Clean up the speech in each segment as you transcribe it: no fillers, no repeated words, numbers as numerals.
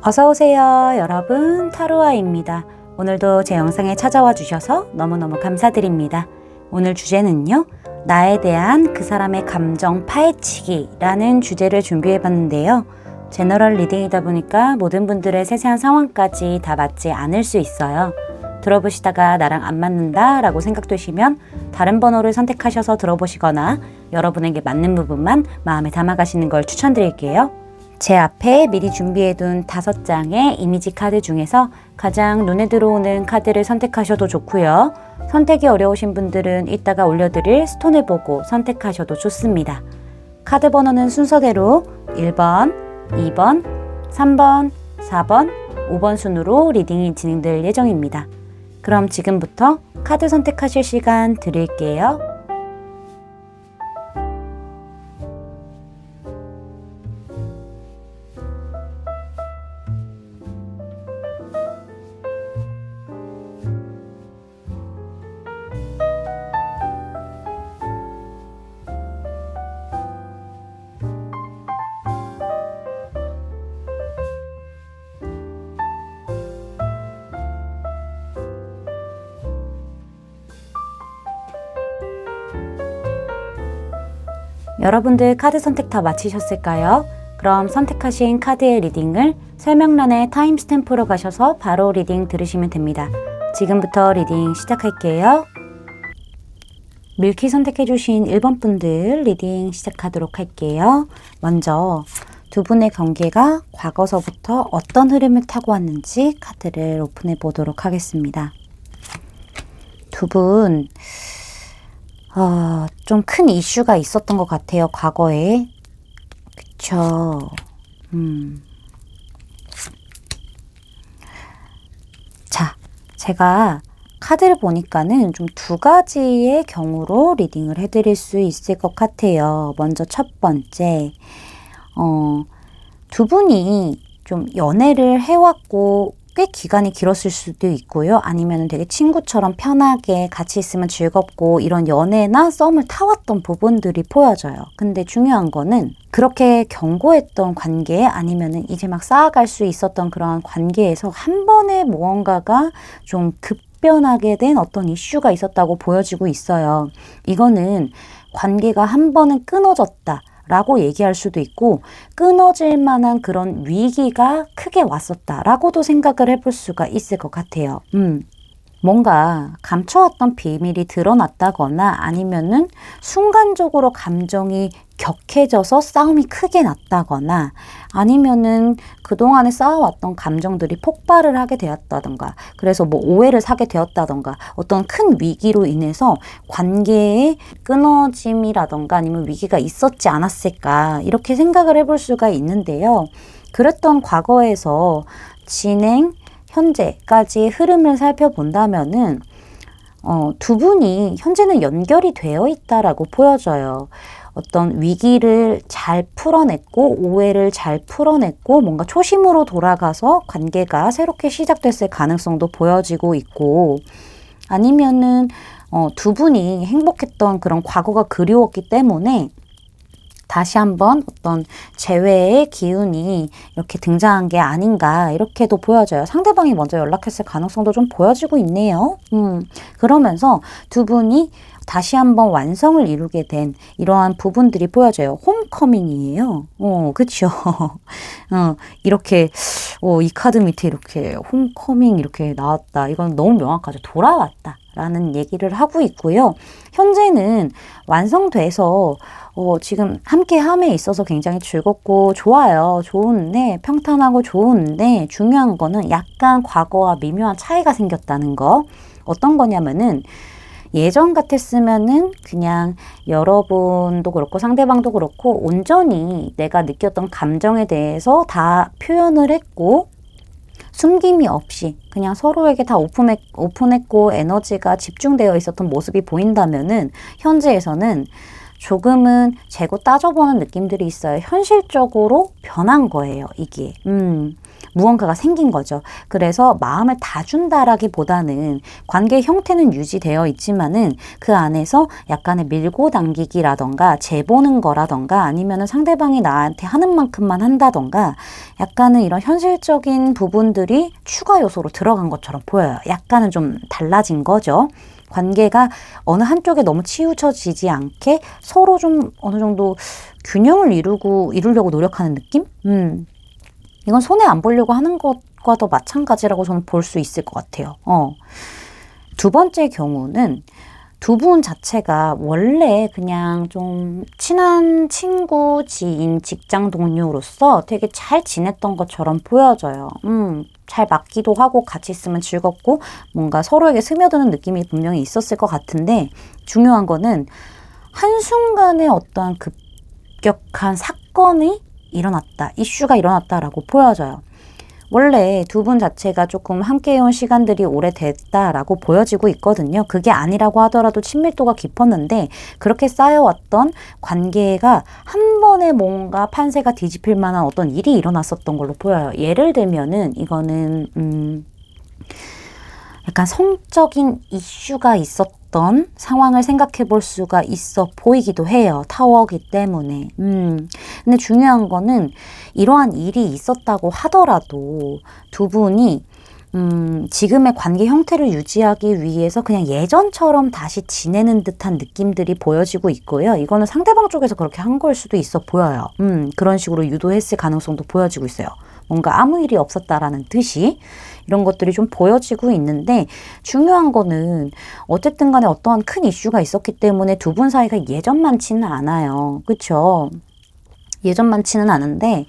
어서오세요 여러분, 타로아입니다. 오늘도 제 영상에 찾아와 주셔서 너무너무 감사드립니다. 오늘 주제는요, 나에 대한 그 사람의 감정 파헤치기 라는 주제를 준비해 봤는데요. 제너럴 리딩이다 보니까 모든 분들의 세세한 상황까지 다 맞지 않을 수 있어요. 들어보시다가 나랑 안 맞는다 라고 생각되시면 다른 번호를 선택하셔서 들어보시거나 여러분에게 맞는 부분만 마음에 담아가시는 걸 추천드릴게요. 제 앞에 미리 준비해둔 5장의 이미지 카드 중에서 가장 눈에 들어오는 카드를 선택하셔도 좋고요. 선택이 어려우신 분들은 이따가 올려드릴 스톤을 보고 선택하셔도 좋습니다. 카드 번호는 순서대로 1번, 2번, 3번, 4번, 5번 순으로 리딩이 진행될 예정입니다. 그럼 지금부터 카드 선택하실 시간 드릴게요. 여러분들 카드 선택 다 마치셨을까요? 그럼 선택하신 카드의 리딩을 설명란에 타임스탬프로 가셔서 바로 리딩 들으시면 됩니다. 지금부터 리딩 시작할게요. 밀키 선택해주신 1번 분들 리딩 시작하도록 할게요. 먼저 두 분의 관계가 과거서부터 어떤 흐름을 타고 왔는지 카드를 오픈해 보도록 하겠습니다. 두 분 좀 큰 이슈가 있었던 것 같아요, 과거에. 그쵸. 자, 제가 카드를 보니까는 좀 두 가지의 경우로 리딩을 해드릴 수 있을 것 같아요. 먼저 첫 번째, 두 분이 좀 연애를 해왔고, 꽤 기간이 길었을 수도 있고요. 아니면 되게 친구처럼 편하게 같이 있으면 즐겁고 이런 연애나 썸을 타왔던 부분들이 보여져요. 근데 중요한 거는 그렇게 견고했던 관계 아니면은 이제 막 쌓아갈 수 있었던 그런 관계에서 한 번에 무언가가 좀 급변하게 된 어떤 이슈가 있었다고 보여지고 있어요. 이거는 관계가 한 번은 끊어졌다 라고 얘기할 수도 있고, 끊어질 만한 그런 위기가 크게 왔었다라고도 생각을 해볼 수가 있을 것 같아요. 뭔가 감춰왔던 비밀이 드러났다거나 아니면은 순간적으로 감정이 격해져서 싸움이 크게 났다거나 아니면은 그동안에 쌓아왔던 감정들이 폭발을 하게 되었다던가, 그래서 뭐 오해를 사게 되었다던가 어떤 큰 위기로 인해서 관계의 끊어짐이라던가 아니면 위기가 있었지 않았을까, 이렇게 생각을 해볼 수가 있는데요. 그랬던 과거에서 진행, 현재까지의 흐름을 살펴본다면은 두 분이 현재는 연결이 되어 있다라고 보여져요. 어떤 위기를 잘 풀어냈고 오해를 잘 풀어냈고 뭔가 초심으로 돌아가서 관계가 새롭게 시작됐을 가능성도 보여지고 있고, 아니면은 두 분이 행복했던 그런 과거가 그리웠기 때문에 다시 한번 어떤 재회의 기운이 이렇게 등장한 게 아닌가, 이렇게도 보여져요. 상대방이 먼저 연락했을 가능성도 좀 보여지고 있네요. 그러면서 두 분이 다시 한번 완성을 이루게 된 이러한 부분들이 보여져요. 홈커밍이에요. 그쵸. 이렇게, 이 카드 밑에 이렇게 홈커밍 이렇게 나왔다. 이건 너무 명확하죠. 돌아왔다 라는 얘기를 하고 있고요. 현재는 완성돼서 지금 함께함에 있어서 굉장히 즐겁고 좋아요. 좋은데, 평탄하고 좋은데 중요한 거는 약간 과거와 미묘한 차이가 생겼다는 거. 어떤 거냐면은 예전 같았으면은 그냥 여러분도 그렇고 상대방도 그렇고 온전히 내가 느꼈던 감정에 대해서 다 표현을 했고 숨김이 없이 그냥 서로에게 다 오픈했고 에너지가 집중되어 있었던 모습이 보인다면은 현재에서는 조금은 재고 따져보는 느낌들이 있어요. 현실적으로 변한 거예요, 이게. 무언가가 생긴 거죠. 그래서 마음을 다 준다라기보다는 관계 형태는 유지되어 있지만은 그 안에서 약간의 밀고 당기기라던가 재보는 거라던가 아니면은 상대방이 나한테 하는 만큼만 한다던가 약간은 이런 현실적인 부분들이 추가 요소로 들어간 것처럼 보여요. 약간은 좀 달라진 거죠. 관계가 어느 한쪽에 너무 치우쳐지지 않게 서로 좀 어느 정도 균형을 이루려고 노력하는 느낌? 이건 손해 안 보려고 하는 것과도 마찬가지라고 저는 볼 수 있을 것 같아요. 두 번째 경우는 두 분 자체가 원래 그냥 좀 친한 친구, 지인, 직장 동료로서 되게 잘 지냈던 것처럼 보여져요. 잘 맞기도 하고 같이 있으면 즐겁고 뭔가 서로에게 스며드는 느낌이 분명히 있었을 것 같은데 중요한 거는 한순간에 어떠한 급격한 사건이 일어났다, 이슈가 일어났다라고 보여져요. 원래 두 분 자체가 조금 함께 해온 시간들이 오래됐다라고 보여지고 있거든요. 그게 아니라고 하더라도 친밀도가 깊었는데 그렇게 쌓여왔던 관계가 한 번에 뭔가 판세가 뒤집힐 만한 어떤 일이 일어났었던 걸로 보여요. 예를 들면은 이거는 약간 성적인 이슈가 있었던 상황을 생각해 볼 수가 있어 보이기도 해요. 타워이기 때문에. 근데 중요한 거는 이러한 일이 있었다고 하더라도 두 분이 지금의 관계 형태를 유지하기 위해서 그냥 예전처럼 다시 지내는 듯한 느낌들이 보여지고 있고요. 이거는 상대방 쪽에서 그렇게 한 걸 수도 있어 보여요. 그런 식으로 유도했을 가능성도 보여지고 있어요. 뭔가 아무 일이 없었다라는 듯이 이런 것들이 좀 보여지고 있는데 중요한 거는 어쨌든 간에 어떠한 큰 이슈가 있었기 때문에 두 분 사이가 예전만치는 않아요. 그렇죠? 예전만치는 않은데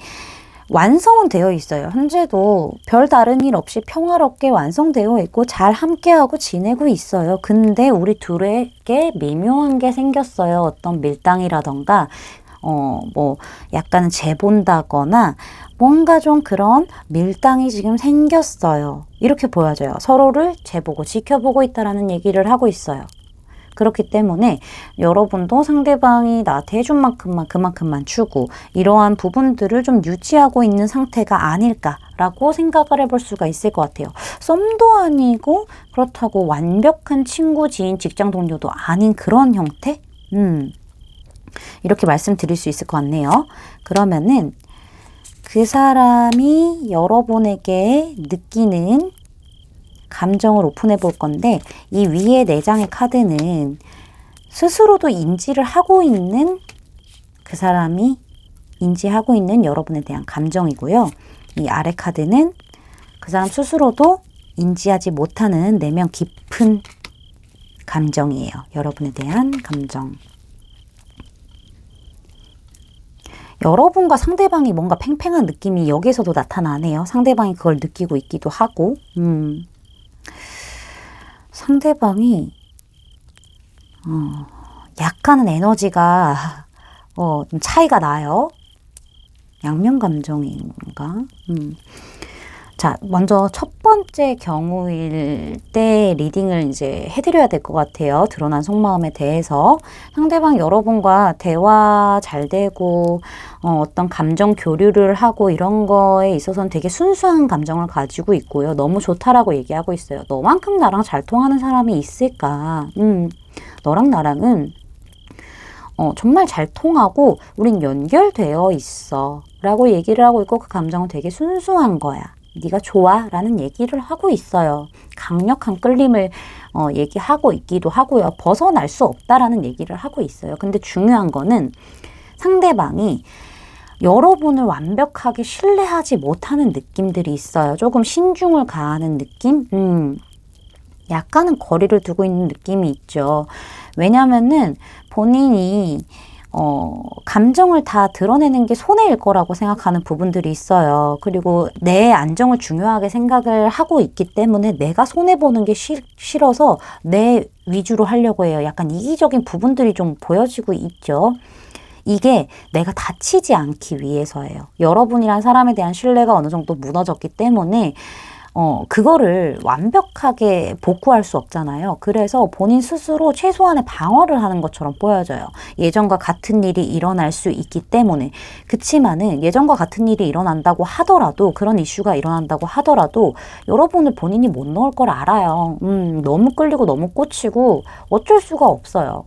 완성은 되어 있어요. 현재도 별다른 일 없이 평화롭게 완성되어 있고 잘 함께하고 지내고 있어요. 근데 우리 둘에게 미묘한 게 생겼어요. 어떤 밀당이라던가 뭐 약간은 재본다거나 뭔가 좀 그런 밀당이 지금 생겼어요. 이렇게 보여져요. 서로를 재보고 지켜보고 있다라는 얘기를 하고 있어요. 그렇기 때문에 여러분도 상대방이 나한테 해준 만큼만 그만큼만 주고 이러한 부분들을 좀 유지하고 있는 상태가 아닐까라고 생각을 해볼 수가 있을 것 같아요. 썸도 아니고 그렇다고 완벽한 친구, 지인, 직장 동료도 아닌 그런 형태? 이렇게 말씀드릴 수 있을 것 같네요. 그러면은 그 사람이 여러분에게 느끼는 감정을 오픈해 볼 건데 이 위에 4장의 카드는 스스로도 인지를 하고 있는 그 사람이 인지하고 있는 여러분에 대한 감정이고요. 이 아래 카드는 그 사람 스스로도 인지하지 못하는 내면 깊은 감정이에요. 여러분에 대한 감정. 여러분과 상대방이 뭔가 팽팽한 느낌이 여기서도 나타나네요. 상대방이 그걸 느끼고 있기도 하고 상대방이 약간은 에너지가 좀 차이가 나요. 양면 감정인가? 자, 먼저 첫 번째 경우일 때 리딩을 이제 해드려야 될 것 같아요. 드러난 속마음에 대해서. 상대방 여러분과 대화 잘 되고, 어떤 감정 교류를 하고 이런 거에 있어서는 되게 순수한 감정을 가지고 있고요. 너무 좋다라고 얘기하고 있어요. 너만큼 나랑 잘 통하는 사람이 있을까? 너랑 나랑은 정말 잘 통하고 우린 연결되어 있어 라고 얘기를 하고 있고 그 감정은 되게 순수한 거야. 네가 좋아 라는 얘기를 하고 있어요. 강력한 끌림을 얘기하고 있기도 하고요. 벗어날 수 없다라는 얘기를 하고 있어요. 근데 중요한 거는 상대방이 여러분을 완벽하게 신뢰하지 못하는 느낌들이 있어요. 조금 신중을 가하는 느낌? 약간은 거리를 두고 있는 느낌이 있죠. 왜냐면은 본인이 감정을 다 드러내는 게 손해일 거라고 생각하는 부분들이 있어요. 그리고 내 안정을 중요하게 생각을 하고 있기 때문에 내가 손해보는 게 싫어서 내 위주로 하려고 해요. 약간 이기적인 부분들이 좀 보여지고 있죠. 이게 내가 다치지 않기 위해서예요. 여러분이란 사람에 대한 신뢰가 어느 정도 무너졌기 때문에 그거를 완벽하게 복구할 수 없잖아요. 그래서 본인 스스로 최소한의 방어를 하는 것처럼 보여져요. 예전과 같은 일이 일어날 수 있기 때문에. 그치만은 예전과 같은 일이 일어난다고 하더라도, 그런 이슈가 일어난다고 하더라도 여러분을 본인이 못 넣을 걸 알아요. 너무 끌리고 너무 꽂히고 어쩔 수가 없어요.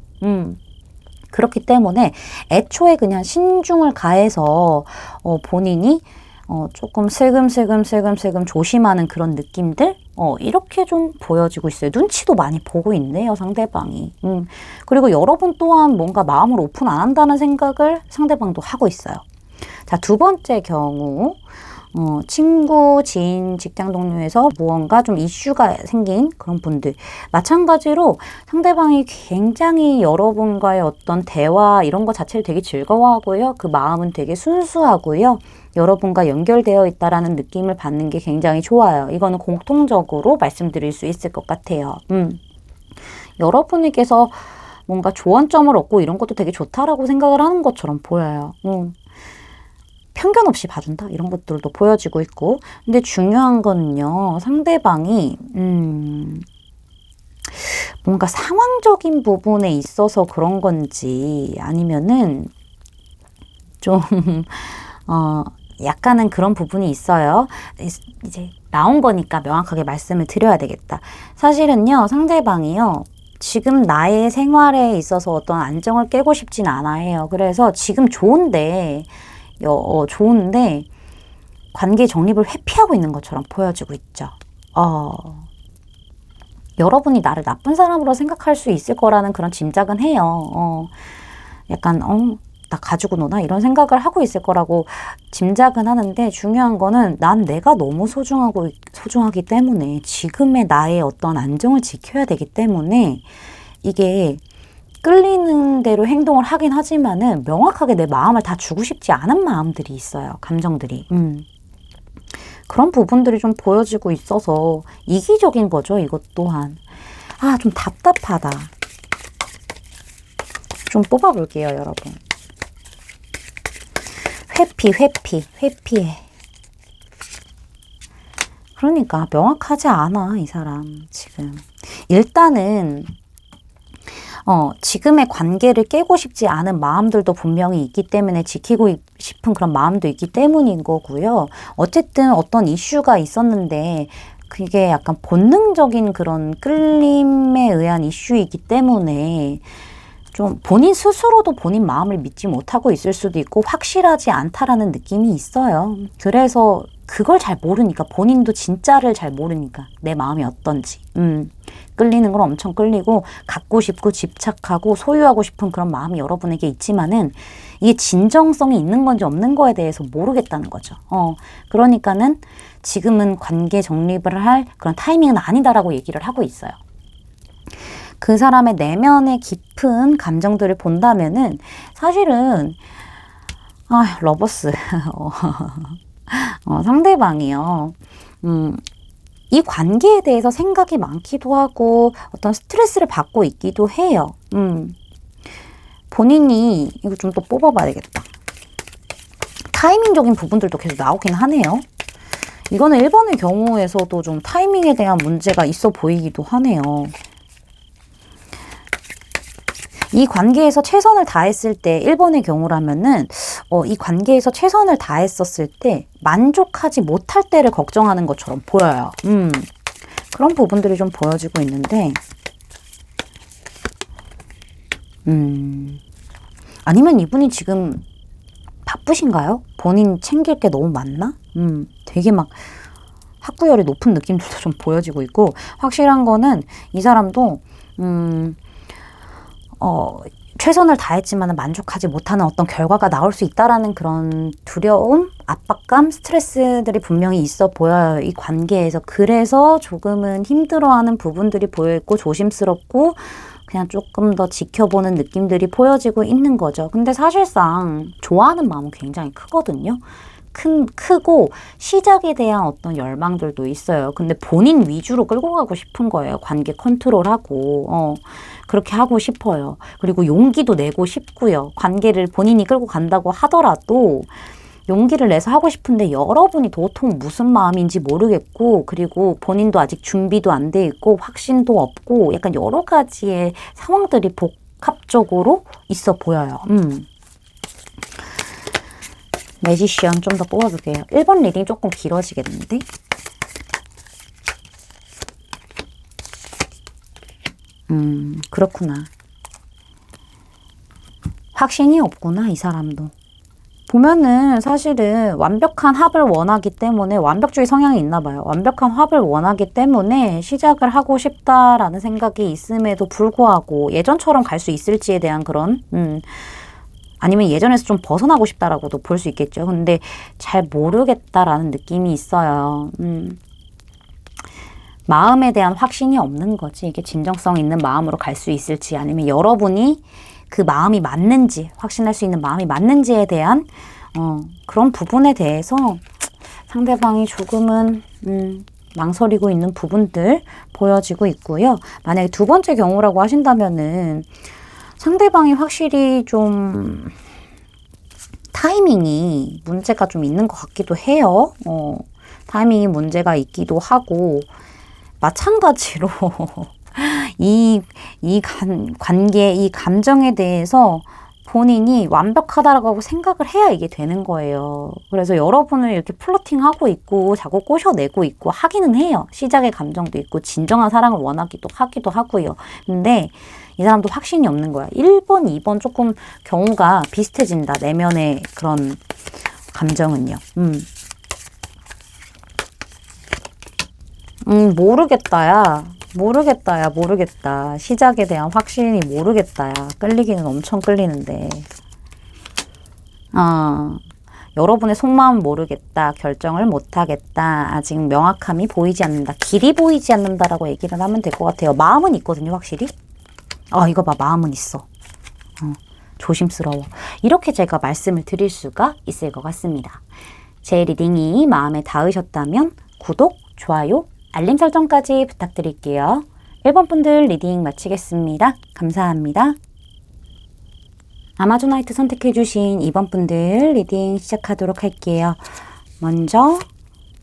그렇기 때문에 애초에 그냥 신중을 가해서 본인이 조금 슬금슬금 조심하는 그런 느낌들? 이렇게 좀 보여지고 있어요. 눈치도 많이 보고 있네요, 상대방이. 그리고 여러분 또한 뭔가 마음을 오픈 안 한다는 생각을 상대방도 하고 있어요. 자, 두 번째 경우. 친구, 지인, 직장 동료에서 무언가 좀 이슈가 생긴 그런 분들. 마찬가지로 상대방이 굉장히 여러분과의 어떤 대화 이런 거 자체를 되게 즐거워하고요. 그 마음은 되게 순수하고요. 여러분과 연결되어 있다라는 느낌을 받는 게 굉장히 좋아요. 이거는 공통적으로 말씀드릴 수 있을 것 같아요. 여러분에게서 뭔가 조언점을 얻고 이런 것도 되게 좋다라고 생각을 하는 것처럼 보여요. 편견 없이 봐준다 이런 것들도 보여지고 있고, 근데 중요한 거는요, 상대방이 뭔가 상황적인 부분에 있어서 그런 건지 아니면은 좀 약간은 그런 부분이 있어요. 이제 나온 거니까 명확하게 말씀을 드려야 되겠다. 사실은요, 상대방이요, 지금 나의 생활에 있어서 어떤 안정을 깨고 싶진 않아요. 그래서 지금 좋은데 관계 정립을 회피하고 있는 것처럼 보여지고 있죠. 여러분이 나를 나쁜 사람으로 생각할 수 있을 거라는 그런 짐작은 해요. 약간 나 가지고 노나 이런 생각을 하고 있을 거라고 짐작은 하는데, 중요한 거는 난 내가 너무 소중하기 때문에 지금의 나의 어떤 안정을 지켜야 되기 때문에 이게 끌리는 대로 행동을 하긴 하지만은 명확하게 내 마음을 다 주고 싶지 않은 마음들이 있어요. 감정들이. 그런 부분들이 좀 보여지고 있어서 이기적인 거죠. 이것 또한. 좀 답답하다. 좀 뽑아볼게요, 여러분. 회피해. 그러니까 명확하지 않아, 이 사람 지금. 일단은 지금의 관계를 깨고 싶지 않은 마음들도 분명히 있기 때문에 지키고 싶은 그런 마음도 있기 때문인 거고요. 어쨌든 어떤 이슈가 있었는데 그게 약간 본능적인 그런 끌림에 의한 이슈이기 때문에 좀 본인 스스로도 본인 마음을 믿지 못하고 있을 수도 있고 확실하지 않다라는 느낌이 있어요. 그래서 그걸 잘 모르니까, 본인도 진짜를 잘 모르니까 내 마음이 어떤지. 끌리는 걸 엄청 끌리고 갖고 싶고 집착하고 소유하고 싶은 그런 마음이 여러분에게 있지만은 이게 진정성이 있는 건지 없는 거에 대해서 모르겠다는 거죠. 그러니까는 지금은 관계 정립을 할 그런 타이밍은 아니다라고 얘기를 하고 있어요. 그 사람의 내면의 깊은 감정들을 본다면은 사실은 러버스 상대방이요. 이 관계에 대해서 생각이 많기도 하고 어떤 스트레스를 받고 있기도 해요. 본인이 이거 좀 또 뽑아봐야 되겠다. 타이밍적인 부분들도 계속 나오긴 하네요. 이거는 1번의 경우에서도 좀 타이밍에 대한 문제가 있어 보이기도 하네요. 이 관계에서 최선을 다했을 때 1번의 경우라면은 이 관계에서 최선을 다했었을 때 만족하지 못할 때를 걱정하는 것처럼 보여요. 그런 부분들이 좀 보여지고 있는데 아니면 이분이 지금 바쁘신가요? 본인 챙길 게 너무 많나? 되게 막 학구열이 높은 느낌들도 좀 보여지고 있고, 확실한 거는 이 사람도 최선을 다했지만 만족하지 못하는 어떤 결과가 나올 수 있다라는 그런 두려움, 압박감, 스트레스들이 분명히 있어 보여요. 이 관계에서. 그래서 조금은 힘들어하는 부분들이 보여있고 조심스럽고 그냥 조금 더 지켜보는 느낌들이 보여지고 있는 거죠. 근데 사실상 좋아하는 마음은 굉장히 크거든요. 크고 시작에 대한 어떤 열망들도 있어요. 근데 본인 위주로 끌고 가고 싶은 거예요. 관계 컨트롤하고 그렇게 하고 싶어요. 그리고 용기도 내고 싶고요. 관계를 본인이 끌고 간다고 하더라도 용기를 내서 하고 싶은데 여러분이 도통 무슨 마음인지 모르겠고, 그리고 본인도 아직 준비도 안 돼 있고 확신도 없고 약간 여러 가지의 상황들이 복합적으로 있어 보여요. 매지션 좀 더 뽑아볼게요. 1번 리딩 조금 길어지겠는데? 그렇구나. 확신이 없구나, 이 사람도. 보면은 사실은 완벽한 합을 원하기 때문에, 완벽주의 성향이 있나 봐요. 완벽한 합을 원하기 때문에 시작을 하고 싶다라는 생각이 있음에도 불구하고 예전처럼 갈 수 있을지에 대한 그런 아니면 예전에서 좀 벗어나고 싶다라고도 볼 수 있겠죠. 근데 잘 모르겠다라는 느낌이 있어요. 마음에 대한 확신이 없는 거지. 이게 진정성 있는 마음으로 갈 수 있을지, 아니면 여러분이 그 마음이 맞는지, 확신할 수 있는 마음이 맞는지에 대한 그런 부분에 대해서 상대방이 조금은 망설이고 있는 부분들 보여지고 있고요. 만약에 두 번째 경우라고 하신다면은 상대방이 확실히 좀 타이밍이 문제가 좀 있는 것 같기도 해요. 타이밍이 문제가 있기도 하고, 마찬가지로 이 관계, 이 감정에 대해서 본인이 완벽하다라고 생각을 해야 이게 되는 거예요. 그래서 여러분을 이렇게 플러팅하고 있고 자꾸 꼬셔내고 있고 하기는 해요. 시작의 감정도 있고 진정한 사랑을 원하기도 하기도 하고요. 근데 이 사람도 확신이 없는 거야. 1번, 2번 조금 경우가 비슷해진다. 내면의 그런 감정은요. 모르겠다야. 모르겠다. 시작에 대한 확신이 모르겠다야. 끌리기는 엄청 끌리는데. 여러분의 속마음 모르겠다. 결정을 못하겠다. 아직 명확함이 보이지 않는다. 길이 보이지 않는다라고 얘기를 하면 될 것 같아요. 마음은 있거든요, 확실히. 이거 봐. 마음은 있어. 조심스러워. 이렇게 제가 말씀을 드릴 수가 있을 것 같습니다. 제 리딩이 마음에 닿으셨다면 구독, 좋아요, 알림 설정까지 부탁드릴게요. 1번 분들 리딩 마치겠습니다. 감사합니다. 아마존화이트 선택해주신 2번 분들 리딩 시작하도록 할게요. 먼저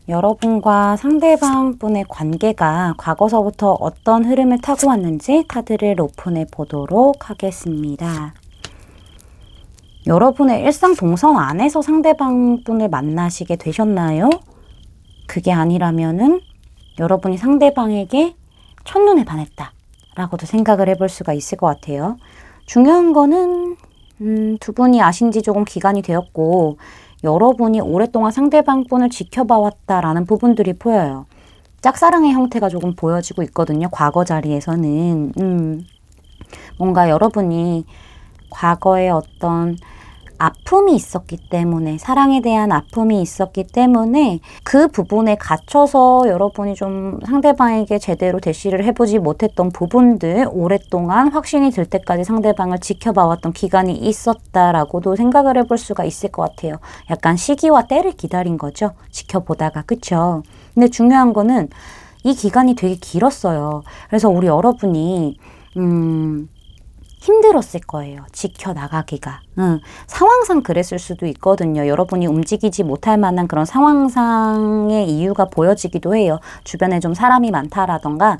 여러분과 상대방 분의 관계가 과거서부터 어떤 흐름을 타고 왔는지 카드를 오픈해 보도록 하겠습니다. 여러분의 일상 동선 안에서 상대방 분을 만나시게 되셨나요? 그게 아니라면은 여러분이 상대방에게 첫눈에 반했다 라고도 생각을 해볼 수가 있을 것 같아요. 중요한 거는 두 분이 아신 지 조금 기간이 되었고 여러분이 오랫동안 상대방 분을 지켜봐 왔다라는 부분들이 보여요. 짝사랑의 형태가 조금 보여지고 있거든요. 과거 자리에서는 뭔가 여러분이 과거에 어떤 아픔이 있었기 때문에, 사랑에 대한 아픔이 있었기 때문에 그 부분에 갇혀서 여러분이 좀 상대방에게 제대로 대시를 해보지 못했던 부분들, 오랫동안 확신이 들 때까지 상대방을 지켜봐왔던 기간이 있었다라고도 생각을 해볼 수가 있을 것 같아요. 약간 시기와 때를 기다린 거죠. 지켜보다가. 그쵸? 근데 중요한 거는 이 기간이 되게 길었어요. 그래서 우리 여러분이 힘들었을 거예요. 지켜나가기가. 상황상 그랬을 수도 있거든요. 여러분이 움직이지 못할 만한 그런 상황상의 이유가 보여지기도 해요. 주변에 좀 사람이 많다라던가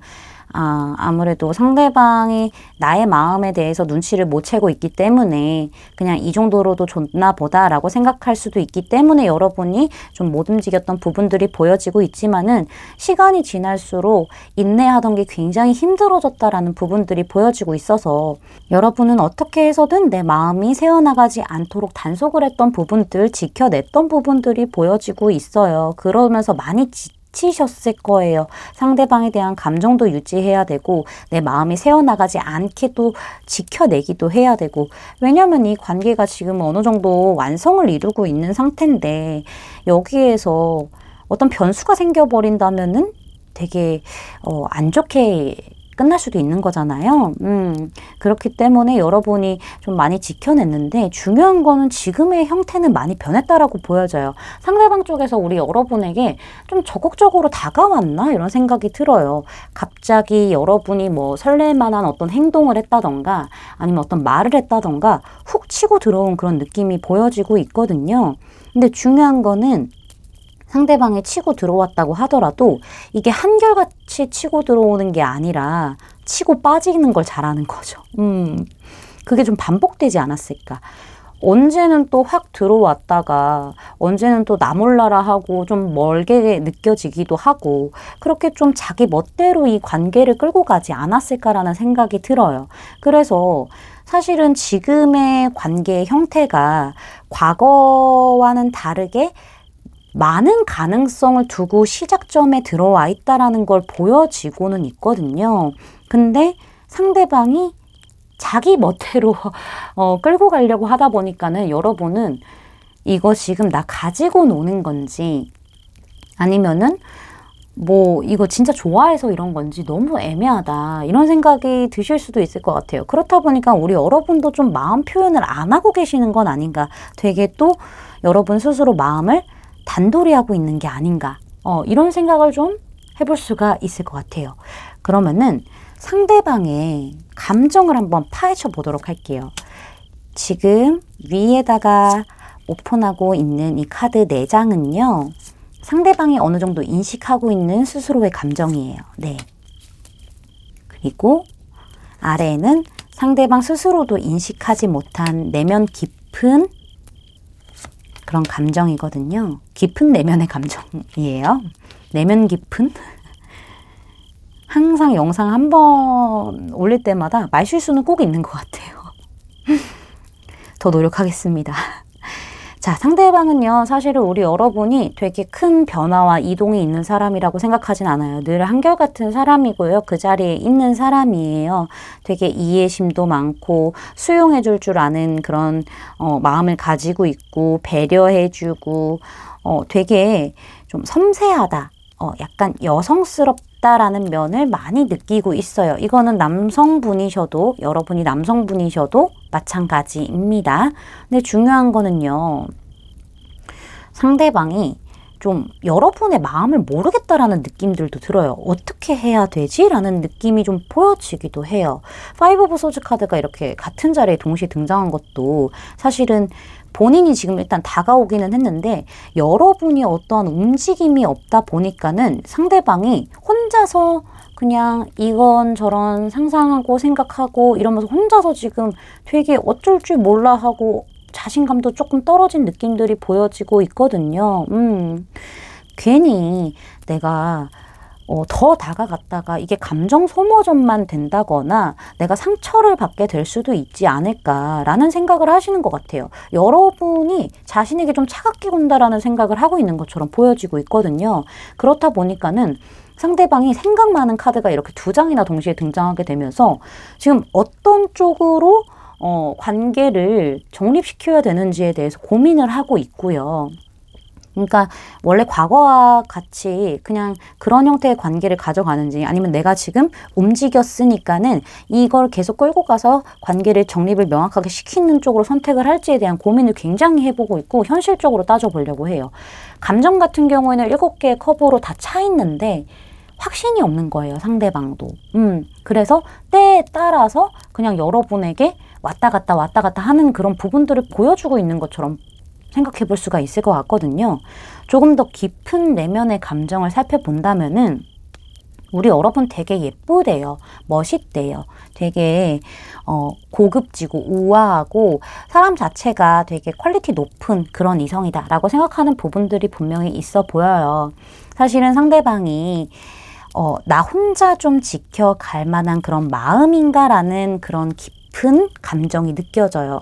아무래도 상대방이 나의 마음에 대해서 눈치를 못 채고 있기 때문에 그냥 이 정도로도 좋나 보다라고 생각할 수도 있기 때문에 여러분이 좀 못 움직였던 부분들이 보여지고 있지만은 시간이 지날수록 인내하던 게 굉장히 힘들어졌다라는 부분들이 보여지고 있어서 여러분은 어떻게 해서든 내 마음이 새어나가지 않도록 단속을 했던 부분들, 지켜냈던 부분들이 보여지고 있어요. 그러면서 많이 지치셨을 거예요. 상대방에 대한 감정도 유지해야 되고 내 마음이 새어나가지 않게 또 지켜내기도 해야 되고, 왜냐면 이 관계가 지금 어느 정도 완성을 이루고 있는 상태인데 여기에서 어떤 변수가 생겨버린다면은 되게 안 좋게 끝날 수도 있는 거잖아요. 그렇기 때문에 여러분이 좀 많이 지켜냈는데 중요한 거는 지금의 형태는 많이 변했다라고 보여져요. 상대방 쪽에서 우리 여러분에게 좀 적극적으로 다가왔나? 이런 생각이 들어요. 갑자기 여러분이 뭐 설렐 만한 어떤 행동을 했다던가 아니면 어떤 말을 했다던가 훅 치고 들어온 그런 느낌이 보여지고 있거든요. 근데 중요한 거는 상대방이 치고 들어왔다고 하더라도 이게 한결같이 치고 들어오는 게 아니라 치고 빠지는 걸 잘하는 거죠. 그게 좀 반복되지 않았을까. 언제는 또 확 들어왔다가 언제는 또 나 몰라라 하고 좀 멀게 느껴지기도 하고 그렇게 좀 자기 멋대로 이 관계를 끌고 가지 않았을까라는 생각이 들어요. 그래서 사실은 지금의 관계의 형태가 과거와는 다르게 많은 가능성을 두고 시작점에 들어와 있다라는 걸 보여지고는 있거든요. 근데 상대방이 자기 멋대로 끌고 가려고 하다 보니까는 여러분은 이거 지금 나 가지고 노는 건지 아니면은 뭐 이거 진짜 좋아해서 이런 건지 너무 애매하다 이런 생각이 드실 수도 있을 것 같아요. 그렇다 보니까 우리 여러분도 좀 마음 표현을 안 하고 계시는 건 아닌가, 되게 또 여러분 스스로 마음을 단돌이 하고 있는 게 아닌가, 이런 생각을 좀 해볼 수가 있을 것 같아요. 그러면은 상대방의 감정을 한번 파헤쳐 보도록 할게요. 지금 위에다가 오픈하고 있는 이 카드 4장은요. 상대방이 어느 정도 인식하고 있는 스스로의 감정이에요. 네. 그리고 아래에는 상대방 스스로도 인식하지 못한 내면 깊은 그런 감정이거든요. 깊은 내면의 감정이에요. 내면 깊은? 항상 영상 한 번 올릴 때마다 말실수는 꼭 있는 것 같아요. 더 노력하겠습니다. 자, 상대방은요, 사실은 우리 여러분이 되게 큰 변화와 이동이 있는 사람이라고 생각하진 않아요. 늘 한결같은 사람이고요. 그 자리에 있는 사람이에요. 되게 이해심도 많고 수용해 줄 줄 아는 그런 마음을 가지고 있고 배려해주고 되게 좀 섬세하다. 약간 여성스럽다라는 면을 많이 느끼고 있어요. 이거는 남성분이셔도, 여러분이 남성분이셔도 마찬가지입니다. 근데 중요한 거는요, 상대방이 좀 여러분의 마음을 모르겠다라는 느낌들도 들어요. 어떻게 해야 되지? 라는 느낌이 좀 보여지기도 해요. 파이브 오브 소즈 카드가 이렇게 같은 자리에 동시에 등장한 것도 사실은 본인이 지금 일단 다가오기는 했는데 여러분이 어떠한 움직임이 없다 보니까는 상대방이 혼자서 그냥 이건저런 상상하고 생각하고 이러면서 혼자서 지금 되게 어쩔 줄 몰라 하고 자신감도 조금 떨어진 느낌들이 보여지고 있거든요. 괜히 내가 더 다가갔다가 이게 감정 소모전만 된다거나 내가 상처를 받게 될 수도 있지 않을까라는 생각을 하시는 것 같아요. 여러분이 자신에게 좀 차갑게 군다라는 생각을 하고 있는 것처럼 보여지고 있거든요. 그렇다 보니까는 상대방이 생각 많은 카드가 이렇게 2장이나 동시에 등장하게 되면서 지금 어떤 쪽으로 관계를 정립시켜야 되는지에 대해서 고민을 하고 있고요. 그러니까 원래 과거와 같이 그냥 그런 형태의 관계를 가져가는지 아니면 내가 지금 움직였으니까는 이걸 계속 끌고 가서 관계를 정립을 명확하게 시키는 쪽으로 선택을 할지에 대한 고민을 굉장히 해보고 있고 현실적으로 따져보려고 해요. 감정 같은 경우에는 7개의 컵으로 다 차 있는데 확신이 없는 거예요, 상대방도. 그래서 때에 따라서 그냥 여러분에게 왔다 갔다 하는 그런 부분들을 보여주고 있는 것처럼 생각해 볼 수가 있을 것 같거든요. 조금 더 깊은 내면의 감정을 살펴본다면은 우리 여러분 되게 예쁘대요. 멋있대요. 되게 고급지고 우아하고 사람 자체가 되게 퀄리티 높은 그런 이성이다라고 생각하는 부분들이 분명히 있어 보여요. 사실은 상대방이 나 혼자 좀 지켜갈 만한 그런 마음인가라는 그런 깊은 감정이 느껴져요.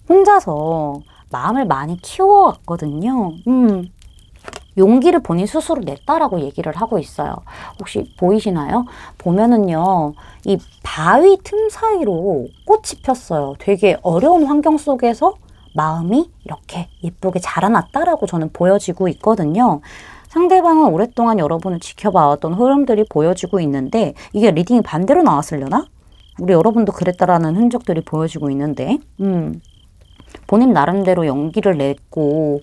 혼자서 마음을 많이 키워왔거든요. 용기를 본인 스스로 냈다라고 얘기를 하고 있어요. 혹시 보이시나요? 보면은요, 이 바위 틈 사이로 꽃이 폈어요. 되게 어려운 환경 속에서 마음이 이렇게 예쁘게 자라났다라고 저는 보여지고 있거든요. 상대방은 오랫동안 여러분을 지켜봐왔던 흐름들이 보여지고 있는데 이게 리딩이 반대로 나왔으려나? 우리 여러분도 그랬다라는 흔적들이 보여지고 있는데 본인 나름대로 용기를 냈고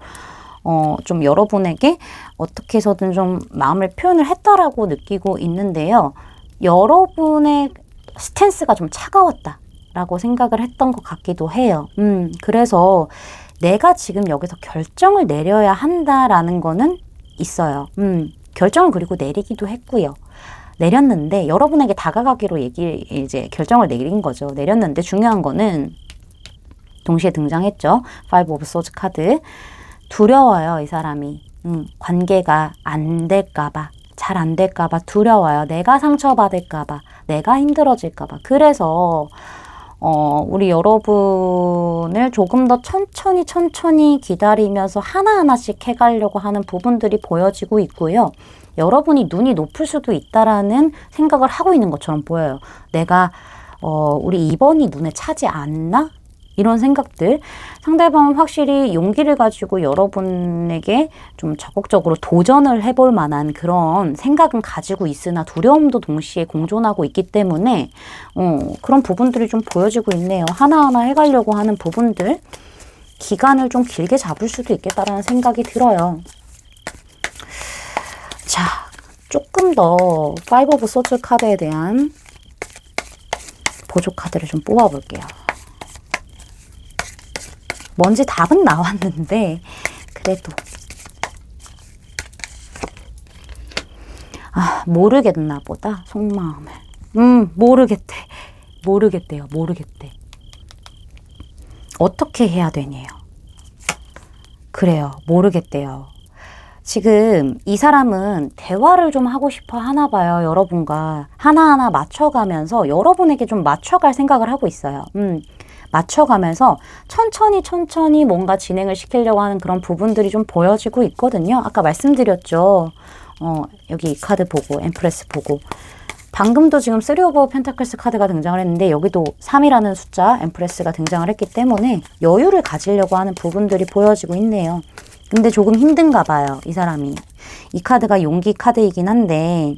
좀 여러분에게 어떻게 해서든 좀 마음을 표현을 했다라고 느끼고 있는데요. 여러분의 스탠스가 좀 차가웠다라고 생각을 했던 것 같기도 해요. 그래서 내가 지금 여기서 결정을 내려야 한다라는 거는 있어요. 결정을 그리고 내리기도 했고요. 내렸는데 여러분에게 다가가기로 이제 결정을 내린 거죠. 내렸는데 중요한 거는 동시에 등장했죠. Five of Swords 카드. 두려워요, 이 사람이. 관계가 안 될까봐, 잘 안 될까봐 두려워요. 내가 상처받을까봐, 내가 힘들어질까봐. 그래서 우리 여러분을 조금 더 천천히 기다리면서 하나하나씩 해가려고 하는 부분들이 보여지고 있고요. 여러분이 눈이 높을 수도 있다라는 생각을 하고 있는 것처럼 보여요. 내가 우리 2번이 눈에 차지 않나? 이런 생각들. 상대방은 확실히 용기를 가지고 여러분에게 좀 적극적으로 도전을 해볼 만한 그런 생각은 가지고 있으나 두려움도 동시에 공존하고 있기 때문에 그런 부분들이 좀 보여지고 있네요. 하나하나 해가려고 하는 부분들. 기간을 좀 길게 잡을 수도 있겠다라는 생각이 들어요. 자, 조금 더 Five of Swords 카드에 대한 보조 카드를 좀 뽑아볼게요. 뭔지 답은 나왔는데 그래도 모르겠나 보다 속마음을. 모르겠대요. 어떻게 해야 되냐요. 그래요. 모르겠대요. 지금 이 사람은 대화를 좀 하고 싶어 하나 봐요. 여러분과 하나하나 맞춰가면서 여러분에게 좀 맞춰갈 생각을 하고 있어요. 맞춰가면서 천천히 뭔가 진행을 시키려고 하는 그런 부분들이 좀 보여지고 있거든요. 아까 말씀드렸죠. 여기 이 카드 보고 엠프레스 보고 방금도 지금 3 오브 펜타클스 카드가 등장을 했는데 여기도 3이라는 숫자 엠프레스가 등장을 했기 때문에 여유를 가지려고 하는 부분들이 보여지고 있네요. 근데 조금 힘든가 봐요. 이 사람이. 이 카드가 용기 카드이긴 한데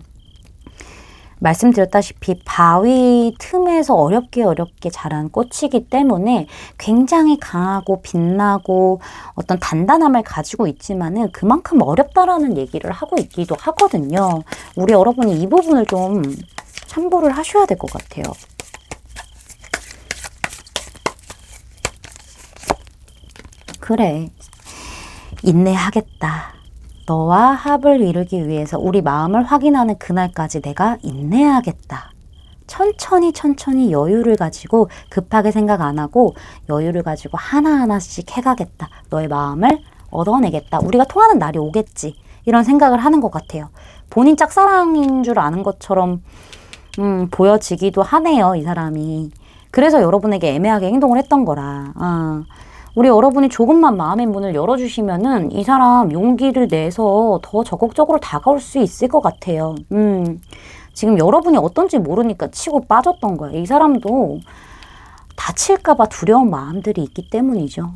말씀드렸다시피 바위 틈에서 어렵게 자란 꽃이기 때문에 굉장히 강하고 빛나고 어떤 단단함을 가지고 있지만은 그만큼 어렵다라는 얘기를 하고 있기도 하거든요. 우리 여러분이 이 부분을 좀 참고를 하셔야 될 것 같아요. 그래, 인내하겠다. 너와 합을 이루기 위해서 우리 마음을 확인하는 그날까지 내가 인내하겠다. 천천히 여유를 가지고 급하게 생각 안 하고 여유를 가지고 하나하나씩 해가겠다. 너의 마음을 얻어내겠다. 우리가 통하는 날이 오겠지. 이런 생각을 하는 것 같아요. 본인 짝사랑인 줄 아는 것처럼 보여지기도 하네요. 이 사람이. 그래서 여러분에게 애매하게 행동을 했던 거라. 우리 여러분이 조금만 마음의 문을 열어주시면은 이 사람 용기를 내서 더 적극적으로 다가올 수 있을 것 같아요. 지금 여러분이 어떤지 모르니까 치고 빠졌던 거예요. 이 사람도 다칠까봐 두려운 마음들이 있기 때문이죠.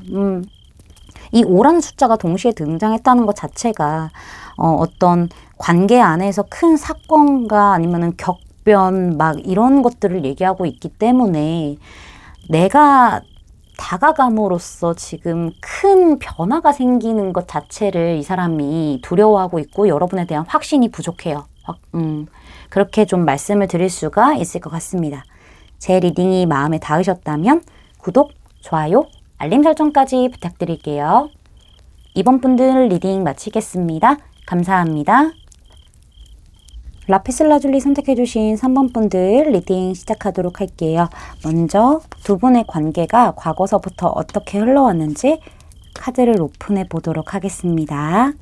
이 5라는 숫자가 동시에 등장했다는 것 자체가 어떤 관계 안에서 큰 사건과 아니면은 격변 막 이런 것들을 얘기하고 있기 때문에 내가 다가감으로써 지금 큰 변화가 생기는 것 자체를 이 사람이 두려워하고 있고 여러분에 대한 확신이 부족해요. 그렇게 좀 말씀을 드릴 수가 있을 것 같습니다. 제 리딩이 마음에 닿으셨다면 구독, 좋아요, 알림 설정까지 부탁드릴게요. 이번 분들 리딩 마치겠습니다. 감사합니다. 라피슬라줄리 선택해주신 3번 분들 리딩 시작하도록 할게요. 먼저 두 분의 관계가 과거서부터 어떻게 흘러왔는지 카드를 오픈해 보도록 하겠습니다.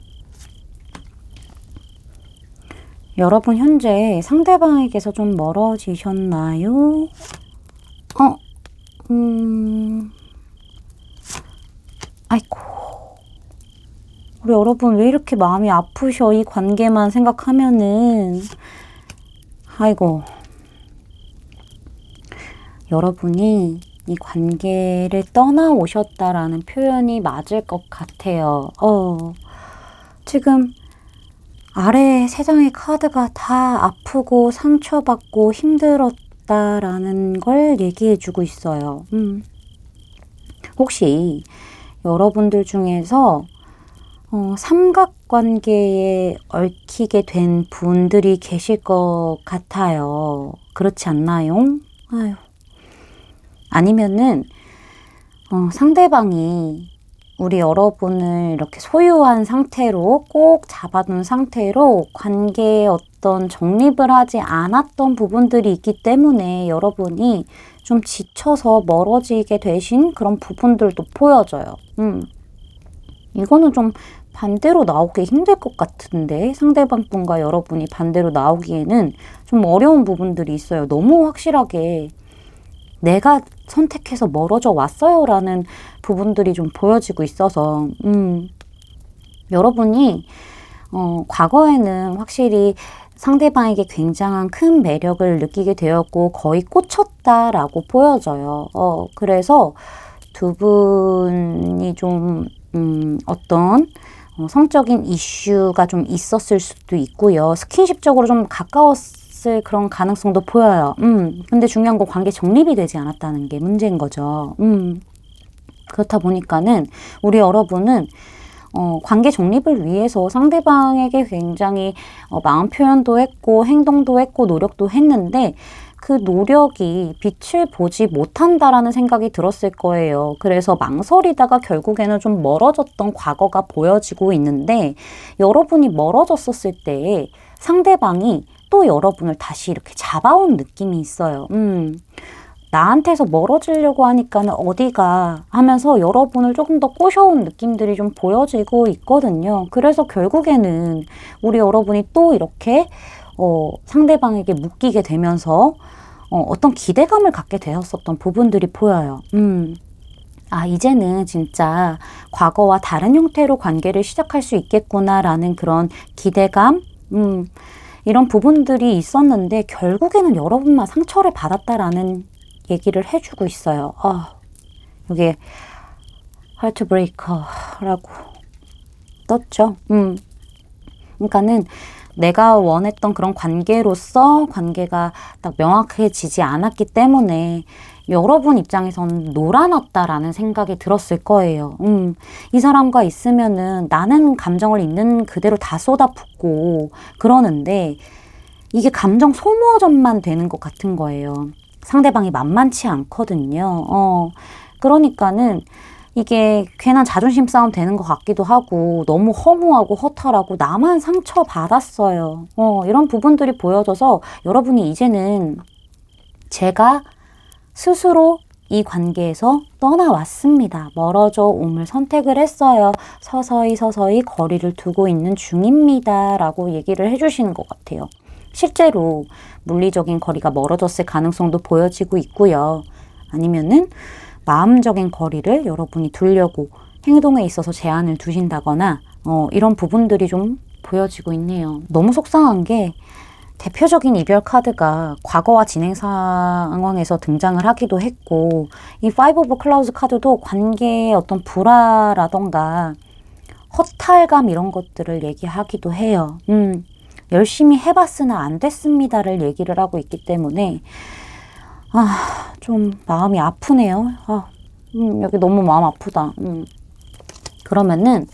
여러분 현재 상대방에게서 좀 멀어지셨나요? 아이고. 우리 여러분 왜 이렇게 마음이 아프셔? 이 관계만 생각하면은. 아이고. 여러분이 이 관계를 떠나오셨다라는 표현이 맞을 것 같아요. 지금 아래 세 장의 카드가 다 아프고 상처받고 힘들었다라는 걸 얘기해주고 있어요. 혹시 여러분들 중에서 삼각관계에 얽히게 된 분들이 계실 것 같아요. 그렇지 않나요? 아유. 아니면은 상대방이 우리 여러분을 이렇게 소유한 상태로 꼭 잡아둔 상태로 관계에 어떤 정립을 하지 않았던 부분들이 있기 때문에 여러분이 좀 지쳐서 멀어지게 되신 그런 부분들도 보여져요. 이거는 좀 반대로 나오기 힘들 것 같은데 상대방 분과 여러분이 반대로 나오기에는 좀 어려운 부분들이 있어요. 너무 확실하게 내가 선택해서 멀어져 왔어요 라는 부분들이 좀 보여지고 있어서 여러분이 과거에는 확실히 상대방에게 굉장한 큰 매력을 느끼게 되었고 거의 꽂혔다라고 보여져요. 그래서 두 분이 좀 어떤 성적인 이슈가 좀 있었을 수도 있고요. 스킨십적으로 좀 가까웠을 그런 가능성도 보여요. 근데 중요한 건 관계 정립이 되지 않았다는 게 문제인 거죠. 그렇다 보니까는 우리 여러분은 관계 정립을 위해서 상대방에게 굉장히 마음 표현도 했고 행동도 했고 노력도 했는데 그 노력이 빛을 보지 못한다라는 생각이 들었을 거예요. 그래서 망설이다가 결국에는 좀 멀어졌던 과거가 보여지고 있는데 여러분이 멀어졌었을 때 상대방이 또 여러분을 다시 이렇게 잡아온 느낌이 있어요. 나한테서 멀어지려고 하니까는 어디가 하면서 여러분을 조금 더 꼬셔온 느낌들이 좀 보여지고 있거든요. 그래서 결국에는 우리 여러분이 또 이렇게 상대방에게 묶이게 되면서 어떤 기대감을 갖게 되었었던 부분들이 보여요. 이제는 진짜 과거와 다른 형태로 관계를 시작할 수 있겠구나라는 그런 기대감, 이런 부분들이 있었는데 결국에는 여러분만 상처를 받았다라는 얘기를 해주고 있어요. 이게 하트브레이커라고 떴죠. 그러니까는 내가 원했던 그런 관계로서 관계가 딱 명확해지지 않았기 때문에 여러분 입장에서는 놀아놨다라는 생각이 들었을 거예요. 이 사람과 있으면은 나는 감정을 있는 그대로 다 쏟아붓고 그러는데 이게 감정 소모전만 되는 것 같은 거예요. 상대방이 만만치 않거든요. 그러니까는 이게 괜한 자존심 싸움 되는 것 같기도 하고 너무 허무하고 허탈하고 나만 상처받았어요. 이런 부분들이 보여져서 여러분이 이제는 제가 스스로 이 관계에서 떠나왔습니다. 멀어져 옴을 선택을 했어요. 서서히 거리를 두고 있는 중입니다. 라고 얘기를 해주시는 것 같아요. 실제로 물리적인 거리가 멀어졌을 가능성도 보여지고 있고요. 아니면은 마음적인 거리를 여러분이 두려고 행동에 있어서 제한을 두신다거나 이런 부분들이 좀 보여지고 있네요. 너무 속상한 게 대표적인 이별 카드가 과거와 진행 상황에서 등장을 하기도 했고 이 파이브 오브 클라우즈 카드도 관계의 어떤 불화라던가 허탈감 이런 것들을 얘기하기도 해요. 열심히 해봤으나 안 됐습니다를 얘기를 하고 있기 때문에 좀 마음이 아프네요. 여기 너무 마음 아프다. 그러면은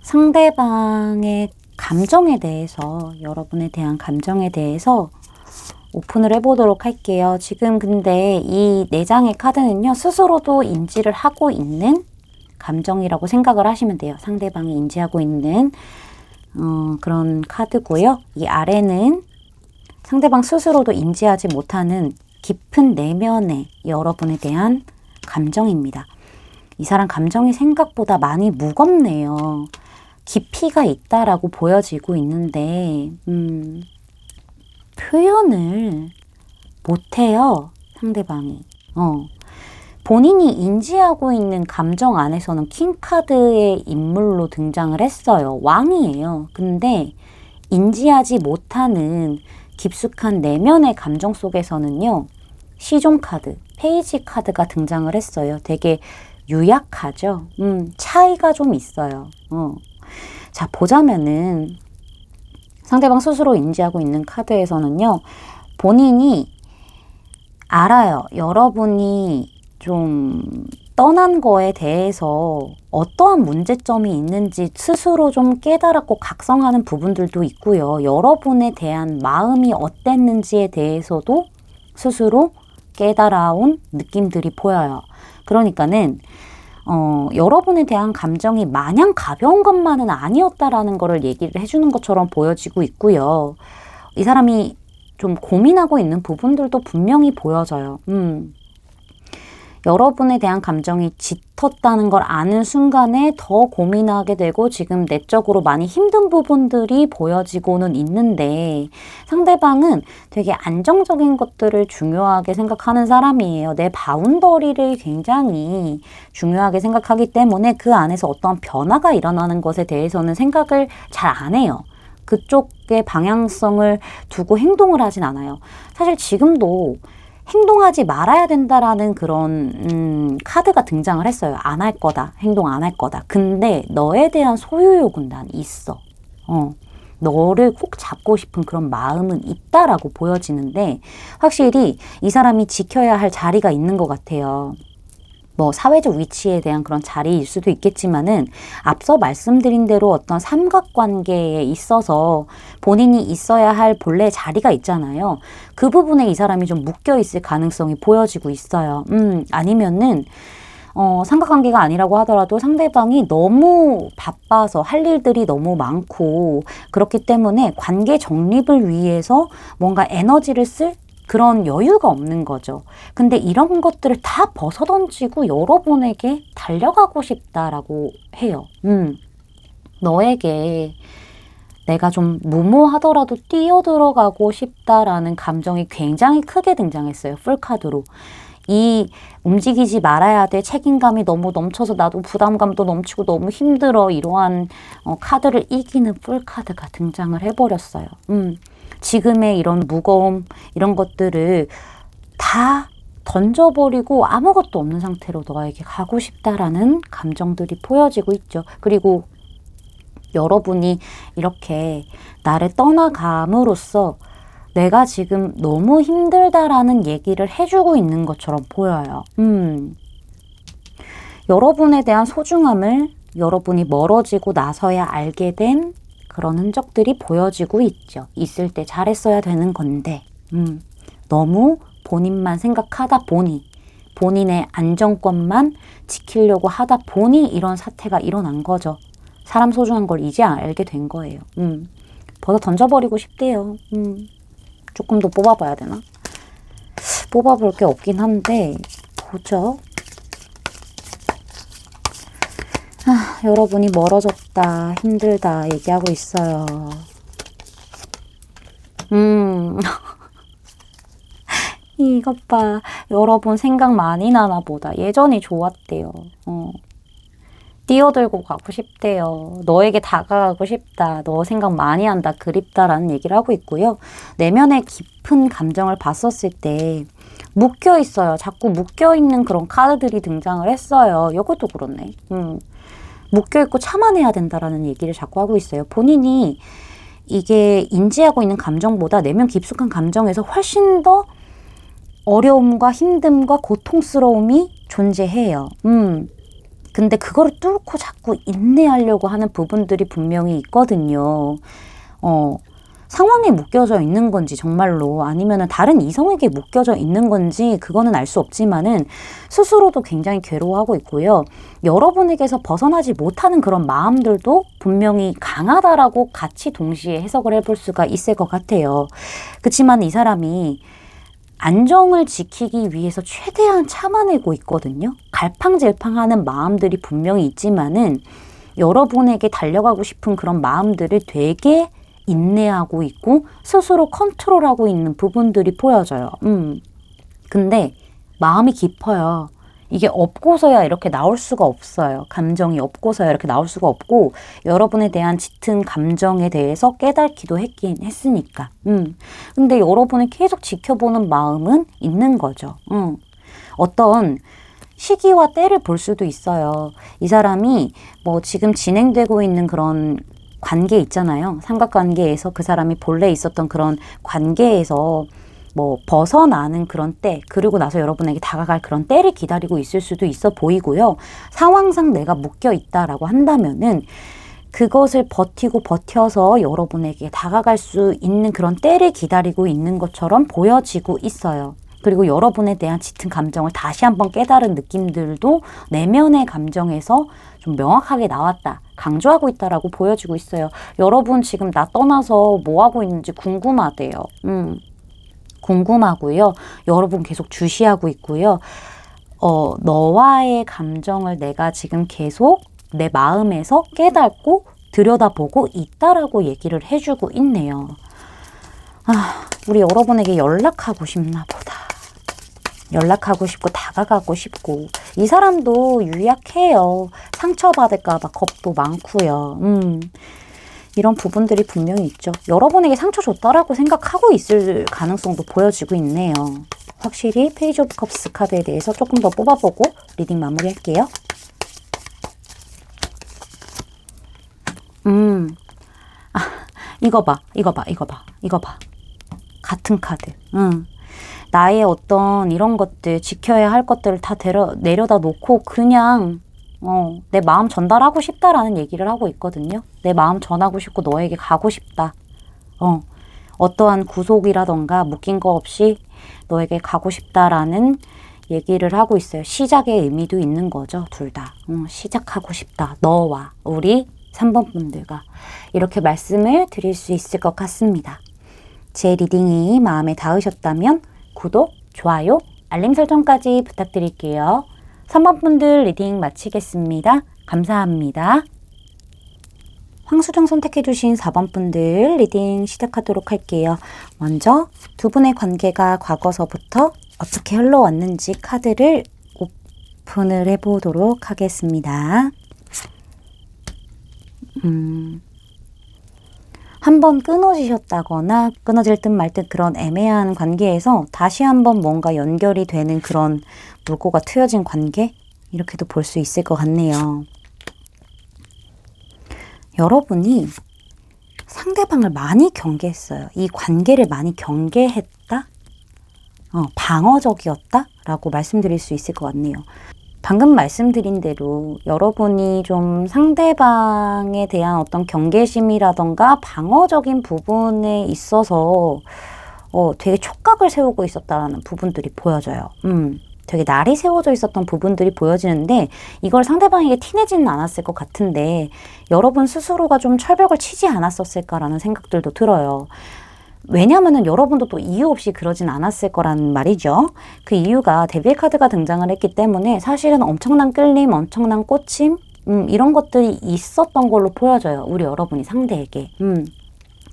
상대방의 감정에 대해서 여러분에 대한 감정에 대해서 오픈을 해보도록 할게요. 지금 근데 이 4장의 카드는요. 스스로도 인지를 하고 있는 감정이라고 생각을 하시면 돼요. 상대방이 인지하고 있는 그런 카드고요. 이 아래는 상대방 스스로도 인지하지 못하는 깊은 내면의 여러분에 대한 감정입니다. 이 사람 감정이 생각보다 많이 무겁네요. 깊이가 있다라고 보여지고 있는데 표현을 못해요. 상대방이. 본인이 인지하고 있는 감정 안에서는 킹카드의 인물로 등장을 했어요. 왕이에요. 근데 인지하지 못하는 깊숙한 내면의 감정 속에서는요. 시종 카드, 페이지 카드가 등장을 했어요. 되게 유약하죠. 차이가 좀 있어요. 자, 보자면은 상대방 스스로 인지하고 있는 카드에서는요. 본인이 알아요. 여러분이 좀 떠난 거에 대해서 어떠한 문제점이 있는지 스스로 좀 깨달았고 각성하는 부분들도 있고요. 여러분에 대한 마음이 어땠는지에 대해서도 스스로 깨달아온 느낌들이 보여요. 그러니까는 여러분에 대한 감정이 마냥 가벼운 것만은 아니었다라는 거를 얘기를 해주는 것처럼 보여지고 있고요. 이 사람이 좀 고민하고 있는 부분들도 분명히 보여져요. 여러분에 대한 감정이 짙었다는 걸 아는 순간에 더 고민하게 되고 지금 내적으로 많이 힘든 부분들이 보여지고는 있는데 상대방은 되게 안정적인 것들을 중요하게 생각하는 사람이에요. 내 바운더리를 굉장히 중요하게 생각하기 때문에 그 안에서 어떤 변화가 일어나는 것에 대해서는 생각을 잘 안 해요. 그쪽의 방향성을 두고 행동을 하진 않아요. 사실 지금도 행동하지 말아야 된다라는 그런 카드가 등장을 했어요. 안 할 거다. 행동 안 할 거다. 근데 너에 대한 소유욕은 난 있어. 너를 꼭 잡고 싶은 그런 마음은 있다라고 보여지는데 확실히 이 사람이 지켜야 할 자리가 있는 것 같아요. 뭐 사회적 위치에 대한 그런 자리일 수도 있겠지만은 앞서 말씀드린 대로 어떤 삼각관계에 있어서 본인이 있어야 할 본래 자리가 있잖아요. 그 부분에 이 사람이 좀 묶여 있을 가능성이 보여지고 있어요. 아니면은 삼각관계가 아니라고 하더라도 상대방이 너무 바빠서 할 일들이 너무 많고 그렇기 때문에 관계 정립을 위해서 뭔가 에너지를 쓸 그런 여유가 없는 거죠. 근데 이런 것들을 다 벗어던지고 여러분에게 달려가고 싶다라고 해요. 너에게 내가 좀 무모하더라도 뛰어들어가고 싶다라는 감정이 굉장히 크게 등장했어요. 풀카드로. 이 움직이지 말아야 돼 책임감이 너무 넘쳐서 나도 부담감도 넘치고 너무 힘들어 이러한 카드를 이기는 풀카드가 등장을 해버렸어요. 지금의 이런 무거움 이런 것들을 다 던져버리고 아무것도 없는 상태로 너에게 가고 싶다라는 감정들이 보여지고 있죠. 그리고 여러분이 이렇게 나를 떠나감으로써 내가 지금 너무 힘들다라는 얘기를 해주고 있는 것처럼 보여요. 여러분에 대한 소중함을 여러분이 멀어지고 나서야 알게 된 그런 흔적들이 보여지고 있죠. 있을 때 잘했어야 되는 건데 너무 본인만 생각하다 보니 본인의 안정권만 지키려고 하다 보니 이런 사태가 일어난 거죠. 사람 소중한 걸 이제 알게 된 거예요. 벗어 던져버리고 싶대요. 조금 더 뽑아봐야 되나? 뽑아볼 게 없긴 한데 보죠. 여러분이 멀어졌다, 힘들다 얘기하고 있어요. 이것 봐. 여러분 생각 많이 나나 보다. 예전이 좋았대요. 뛰어들고 가고 싶대요. 너에게 다가가고 싶다. 너 생각 많이 한다. 그립다라는 얘기를 하고 있고요. 내면의 깊은 감정을 봤었을 때 묶여 있어요. 자꾸 묶여 있는 그런 카드들이 등장을 했어요. 이것도 그렇네. 묶여있고 참아내야 된다라는 얘기를 자꾸 하고 있어요. 본인이 이게 인지하고 있는 감정보다 내면 깊숙한 감정에서 훨씬 더 어려움과 힘듦과 고통스러움이 존재해요. 근데 그거를 뚫고 자꾸 인내하려고 하는 부분들이 분명히 있거든요. 상황에 묶여져 있는 건지 정말로 아니면 다른 이성에게 묶여져 있는 건지 그거는 알 수 없지만은 스스로도 굉장히 괴로워하고 있고요. 여러분에게서 벗어나지 못하는 그런 마음들도 분명히 강하다라고 같이 동시에 해석을 해볼 수가 있을 것 같아요. 그렇지만 이 사람이 안정을 지키기 위해서 최대한 참아내고 있거든요. 갈팡질팡하는 마음들이 분명히 있지만은 여러분에게 달려가고 싶은 그런 마음들을 되게 인내하고 있고 스스로 컨트롤하고 있는 부분들이 보여져요. 근데 마음이 깊어요. 이게 없고서야 이렇게 나올 수가 없어요. 감정이 없고서야 이렇게 나올 수가 없고 여러분에 대한 짙은 감정에 대해서 깨닫기도 했으니까. 근데 여러분이 계속 지켜보는 마음은 있는 거죠. 어떤 시기와 때를 볼 수도 있어요. 이 사람이 뭐 지금 진행되고 있는 그런 관계 있잖아요. 삼각관계에서 그 사람이 본래 있었던 그런 관계에서 뭐 벗어나는 그런 때, 그리고 나서 여러분에게 다가갈 그런 때를 기다리고 있을 수도 있어 보이고요. 상황상 내가 묶여 있다라고 한다면은 그것을 버텨서 여러분에게 다가갈 수 있는 그런 때를 기다리고 있는 것처럼 보여지고 있어요. 그리고 여러분에 대한 짙은 감정을 다시 한번 깨달은 느낌들도 내면의 감정에서 좀 명확하게 나왔다, 강조하고 있다라고 보여지고 있어요. 여러분 지금 나 떠나서 뭐 하고 있는지 궁금하대요. 궁금하고요. 여러분 계속 주시하고 있고요. 너와의 감정을 내가 지금 계속 내 마음에서 깨닫고 들여다보고 있다라고 얘기를 해주고 있네요. 우리 여러분에게 연락하고 싶나 보다. 연락하고 싶고 다가가고 싶고, 이 사람도 유약해요. 상처받을까 봐 겁도 많고요. 이런 부분들이 분명히 있죠. 여러분에게 상처 줬다라고 생각하고 있을 가능성도 보여지고 있네요. 확실히 페이지 오브 컵스 카드에 대해서 조금 더 뽑아보고 리딩 마무리할게요. 이거 봐. 같은 카드. 나의 어떤 이런 것들, 지켜야 할 것들을 다 내려다 놓고 그냥 내 마음 전달하고 싶다라는 얘기를 하고 있거든요. 내 마음 전하고 싶고 너에게 가고 싶다. 어떠한 구속이라던가 묶인 거 없이 너에게 가고 싶다라는 얘기를 하고 있어요. 시작의 의미도 있는 거죠. 둘 다. 시작하고 싶다. 너와 우리 3번 분들과 이렇게 말씀을 드릴 수 있을 것 같습니다. 제 리딩이 마음에 닿으셨다면 구독, 좋아요, 알림 설정까지 부탁드릴게요. 3번 분들 리딩 마치겠습니다. 감사합니다. 황수정 선택해주신 4번 분들 리딩 시작하도록 할게요. 먼저 두 분의 관계가 과거서부터 어떻게 흘러왔는지 카드를 오픈을 해보도록 하겠습니다. 한번 끊어지셨다거나 끊어질 듯 말 듯 그런 애매한 관계에서 다시 한번 뭔가 연결이 되는 그런 물꼬가 트여진 관계? 이렇게도 볼 수 있을 것 같네요. 여러분이 상대방을 많이 경계했어요. 이 관계를 많이 경계했다? 방어적이었다? 라고 말씀드릴 수 있을 것 같네요. 방금 말씀드린 대로 여러분이 좀 상대방에 대한 어떤 경계심이라던가 방어적인 부분에 있어서 되게 촉각을 세우고 있었다라는 부분들이 보여져요. 되게 날이 세워져 있었던 부분들이 보여지는데 이걸 상대방에게 티내지는 않았을 것 같은데 여러분 스스로가 좀 철벽을 치지 않았었을까라는 생각들도 들어요. 왜냐면은 여러분도 또 이유 없이 그러진 않았을 거란 말이죠. 그 이유가 데빌 카드가 등장을 했기 때문에 사실은 엄청난 끌림, 엄청난 꽂힘, 이런 것들이 있었던 걸로 보여져요. 우리 여러분이 상대에게.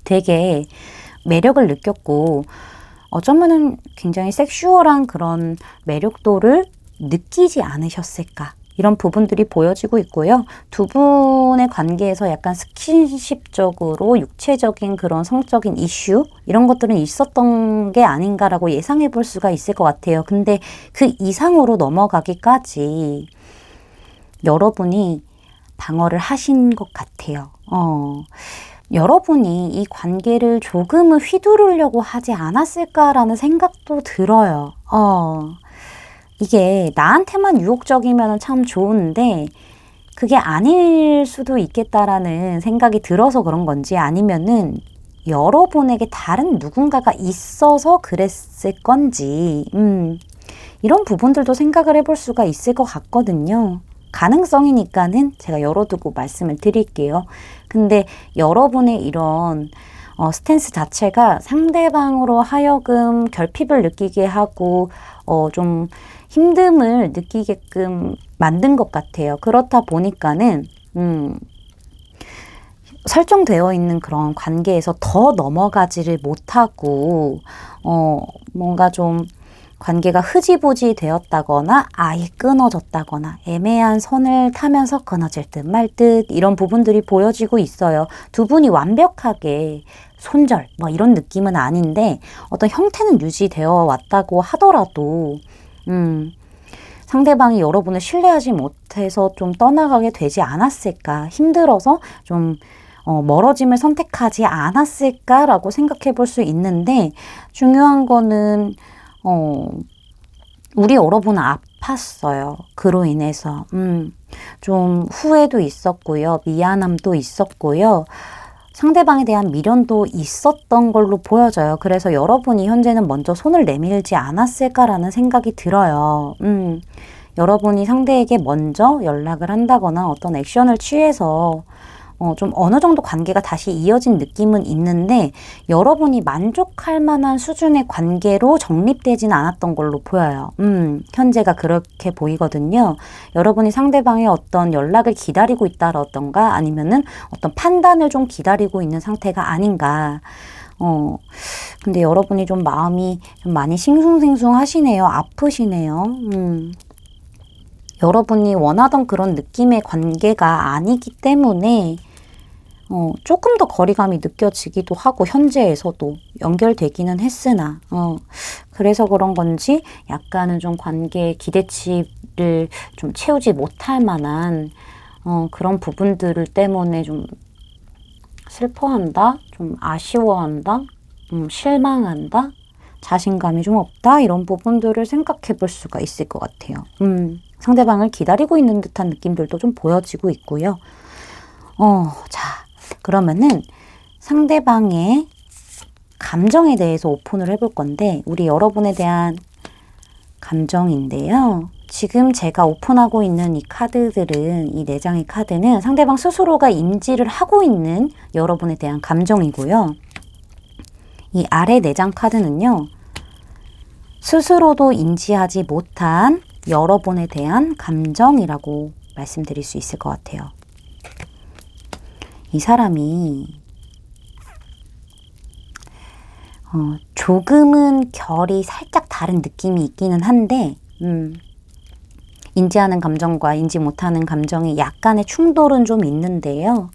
되게 매력을 느꼈고 어쩌면은 굉장히 섹슈얼한 그런 매력도를 느끼지 않으셨을까. 이런 부분들이 보여지고 있고요. 두 분의 관계에서 약간 스킨십적으로 육체적인 그런 성적인 이슈 이런 것들은 있었던 게 아닌가라고 예상해 볼 수가 있을 것 같아요. 근데 그 이상으로 넘어가기까지 여러분이 방어를 하신 것 같아요. 여러분이 이 관계를 조금은 휘두르려고 하지 않았을까라는 생각도 들어요. 이게 나한테만 유혹적이면 참 좋은데 그게 아닐 수도 있겠다라는 생각이 들어서 그런 건지 아니면은 여러분에게 다른 누군가가 있어서 그랬을 건지 이런 부분들도 생각을 해볼 수가 있을 것 같거든요. 가능성이니까는 제가 열어두고 말씀을 드릴게요. 근데 여러분의 이런 스탠스 자체가 상대방으로 하여금 결핍을 느끼게 하고 좀 힘듦을 느끼게끔 만든 것 같아요. 그렇다 보니까는 설정되어 있는 그런 관계에서 더 넘어가지를 못하고 뭔가 좀 관계가 흐지부지 되었다거나 아예 끊어졌다거나 애매한 선을 타면서 끊어질 듯 말 듯 이런 부분들이 보여지고 있어요. 두 분이 완벽하게 손절 뭐 이런 느낌은 아닌데 어떤 형태는 유지되어 왔다고 하더라도 상대방이 여러분을 신뢰하지 못해서 좀 떠나가게 되지 않았을까, 힘들어서 좀 멀어짐을 선택하지 않았을까라고 생각해 볼 수 있는데, 중요한 거는 우리 여러분은 아팠어요. 그로 인해서 좀 후회도 있었고요. 미안함도 있었고요. 상대방에 대한 미련도 있었던 걸로 보여져요. 그래서 여러분이 현재는 먼저 손을 내밀지 않았을까라는 생각이 들어요. 여러분이 상대에게 먼저 연락을 한다거나 어떤 액션을 취해서 좀 어느 정도 관계가 다시 이어진 느낌은 있는데, 여러분이 만족할 만한 수준의 관계로 정립되진 않았던 걸로 보여요. 현재가 그렇게 보이거든요. 여러분이 상대방의 어떤 연락을 기다리고 있다라던가 아니면은 어떤 판단을 좀 기다리고 있는 상태가 아닌가. 근데 여러분이 좀 마음이 좀 많이 싱숭생숭하시네요. 아프시네요. 여러분이 원하던 그런 느낌의 관계가 아니기 때문에 조금 더 거리감이 느껴지기도 하고, 현재에서도 연결되기는 했으나 그래서 그런 건지 약간은 좀 관계의 기대치를 좀 채우지 못할 만한 그런 부분들 때문에 좀 슬퍼한다, 좀 아쉬워한다, 실망한다, 자신감이 좀 없다, 이런 부분들을 생각해 볼 수가 있을 것 같아요. 상대방을 기다리고 있는 듯한 느낌들도 좀 보여지고 있고요. 자, 그러면은 상대방의 감정에 대해서 오픈을 해볼 건데, 우리 여러분에 대한 감정인데요. 지금 제가 오픈하고 있는 이 카드들은, 이 4장의 카드는 상대방 스스로가 인지를 하고 있는 여러분에 대한 감정이고요. 이 아래 4장 카드는요, 스스로도 인지하지 못한 여러분에 대한 감정이라고 말씀드릴 수 있을 것 같아요. 이 사람이 조금은 결이 살짝 다른 느낌이 있기는 한데, 인지하는 감정과 인지 못하는 감정이 약간의 충돌은 좀 있는데요.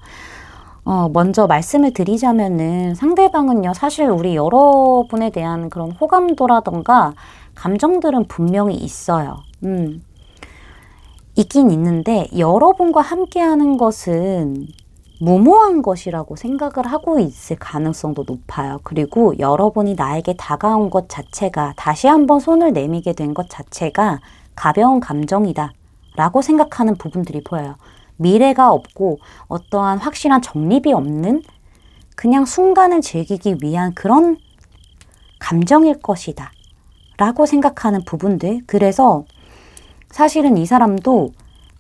먼저 말씀을 드리자면은, 상대방은요, 사실 우리 여러분에 대한 그런 호감도라던가 감정들은 분명히 있어요. 있긴 있는데, 여러분과 함께하는 것은 무모한 것이라고 생각을 하고 있을 가능성도 높아요. 그리고 여러분이 나에게 다가온 것 자체가, 다시 한번 손을 내미게 된 것 자체가 가벼운 감정이다 라고 생각하는 부분들이 보여요. 미래가 없고 어떠한 확실한 정립이 없는, 그냥 순간을 즐기기 위한 그런 감정일 것이다 라고 생각하는 부분들. 그래서 사실은 이 사람도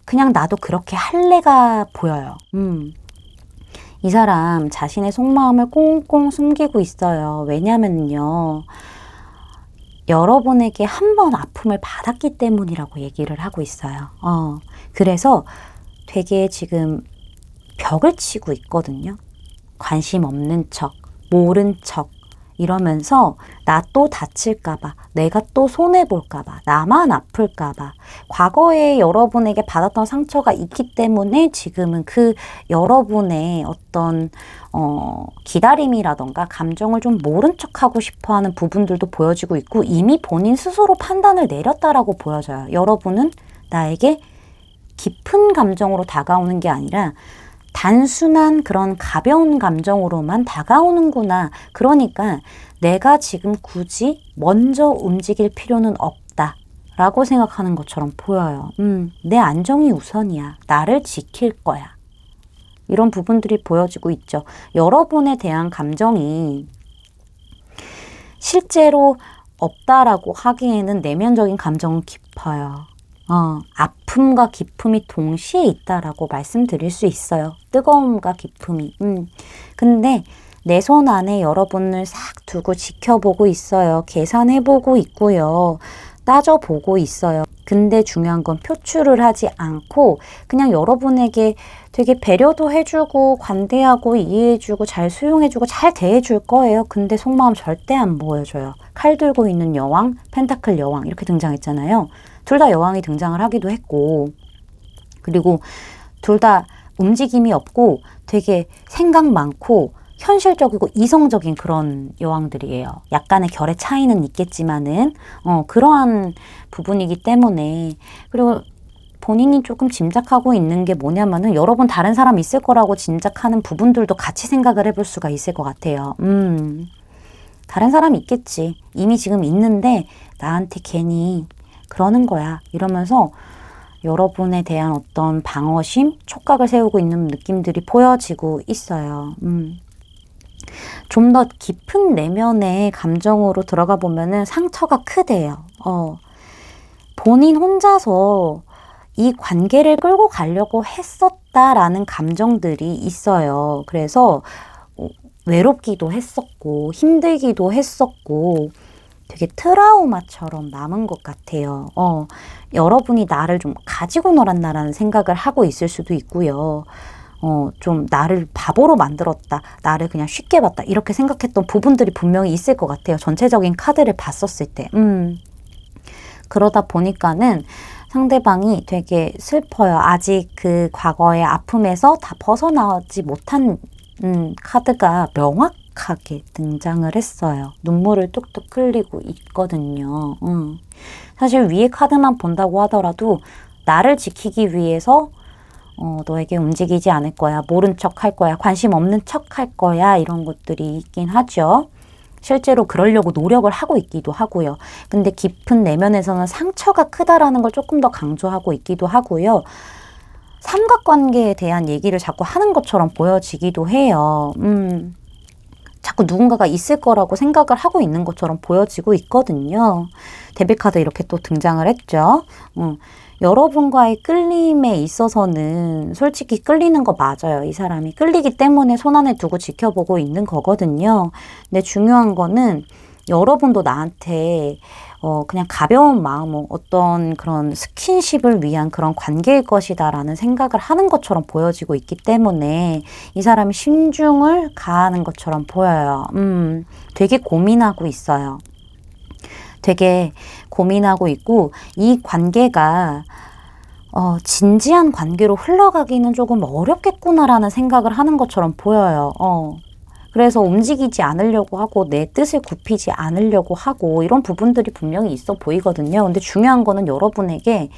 그냥 나도 그렇게 할래가 보여요. 이 사람 자신의 속마음을 꽁꽁 숨기고 있어요. 왜냐면요, 여러분에게 한 번 아픔을 받았기 때문이라고 얘기를 하고 있어요. 그래서 되게 지금 벽을 치고 있거든요. 관심 없는 척, 모른 척 이러면서 나 또 다칠까봐, 내가 또 손해볼까봐, 나만 아플까봐, 과거에 여러분에게 받았던 상처가 있기 때문에 지금은 그 여러분의 어떤 기다림이라던가 감정을 좀 모른 척하고 싶어하는 부분들도 보여지고 있고, 이미 본인 스스로 판단을 내렸다라고 보여져요. 여러분은 나에게 깊은 감정으로 다가오는 게 아니라 단순한 그런 가벼운 감정으로만 다가오는구나. 그러니까 내가 지금 굳이 먼저 움직일 필요는 없다 라고 생각하는 것처럼 보여요. 내 안정이 우선이야. 나를 지킬 거야. 이런 부분들이 보여지고 있죠. 여러분에 대한 감정이 실제로 없다라고 하기에는 내면적인 감정은 깊어요. 아픔과 기쁨이 동시에 있다라고 말씀드릴 수 있어요. 뜨거움과 기쁨이. 근데 내 손 안에 여러분을 싹 두고 지켜보고 있어요. 계산해보고 있고요. 따져보고 있어요. 근데 중요한 건 표출을 하지 않고 그냥 여러분에게 되게 배려도 해주고 관대하고 이해해주고 잘 수용해주고 잘 대해줄 거예요. 근데 속마음 절대 안 보여줘요. 칼 들고 있는 여왕, 펜타클 여왕 이렇게 등장했잖아요. 둘 다 여왕이 등장을 하기도 했고, 그리고 둘 다 움직임이 없고 되게 생각 많고 현실적이고 이성적인 그런 여왕들이에요. 약간의 결의 차이는 있겠지만은 그러한 부분이기 때문에, 그리고 본인이 조금 짐작하고 있는 게 뭐냐면은 여러분 다른 사람 있을 거라고 짐작하는 부분들도 같이 생각을 해볼 수가 있을 것 같아요. 다른 사람 있겠지. 이미 지금 있는데 나한테 괜히 그러는 거야. 이러면서 여러분에 대한 어떤 방어심, 촉각을 세우고 있는 느낌들이 보여지고 있어요. 좀 더 깊은 내면의 감정으로 들어가 보면은 상처가 크대요. 본인 혼자서 이 관계를 끌고 가려고 했었다라는 감정들이 있어요. 그래서 외롭기도 했었고 힘들기도 했었고 되게 트라우마처럼 남은 것 같아요. 여러분이 나를 좀 가지고 놀았나라는 생각을 하고 있을 수도 있고요. 좀 나를 바보로 만들었다. 나를 그냥 쉽게 봤다. 이렇게 생각했던 부분들이 분명히 있을 것 같아요. 전체적인 카드를 봤었을 때. 그러다 보니까는 상대방이 되게 슬퍼요. 아직 그 과거의 아픔에서 다 벗어나지 못한 카드가 명확하게 등장을 했어요. 눈물을 뚝뚝 흘리고 있거든요. 사실 위에 카드만 본다고 하더라도 나를 지키기 위해서 너에게 움직이지 않을 거야. 모른 척 할 거야. 관심 없는 척 할 거야. 이런 것들이 있긴 하죠. 실제로 그러려고 노력을 하고 있기도 하고요. 근데 깊은 내면에서는 상처가 크다라는 걸 조금 더 강조하고 있기도 하고요. 삼각관계에 대한 얘기를 자꾸 하는 것처럼 보여지기도 해요. 자꾸 누군가가 있을 거라고 생각을 하고 있는 것처럼 보여지고 있거든요. 데빌카드 이렇게 또 등장을 했죠. 여러분과의 끌림에 있어서는 솔직히 끌리는 거 맞아요. 이 사람이 끌리기 때문에 손안에 두고 지켜보고 있는 거거든요. 근데 중요한 거는 여러분도 나한테 그냥 가벼운 마음, 어떤 그런 스킨십을 위한 그런 관계일 것이다 라는 생각을 하는 것처럼 보여지고 있기 때문에 이 사람이 신중을 가하는 것처럼 보여요. 되게 고민하고 있어요. 되게 고민하고 있고 이 관계가 진지한 관계로 흘러가기는 조금 어렵겠구나라는 생각을 하는 것처럼 보여요. 그래서 움직이지 않으려고 하고 내 뜻을 굽히지 않으려고 하고 이런 부분들이 분명히 있어 보이거든요. 근데 중요한 거는 여러분에게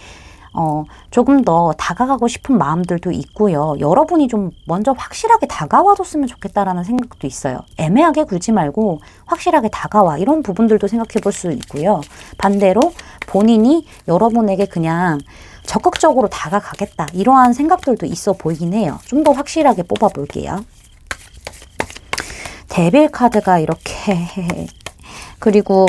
조금 더 다가가고 싶은 마음들도 있고요. 여러분이 좀 먼저 확실하게 다가와줬으면 좋겠다라는 생각도 있어요. 애매하게 굴지 말고 확실하게 다가와 이런 부분들도 생각해 볼 수 있고요. 반대로 본인이 여러분에게 그냥 적극적으로 다가가겠다 이러한 생각들도 있어 보이긴 해요. 좀 더 확실하게 뽑아 볼게요. 데빌 카드가 이렇게 그리고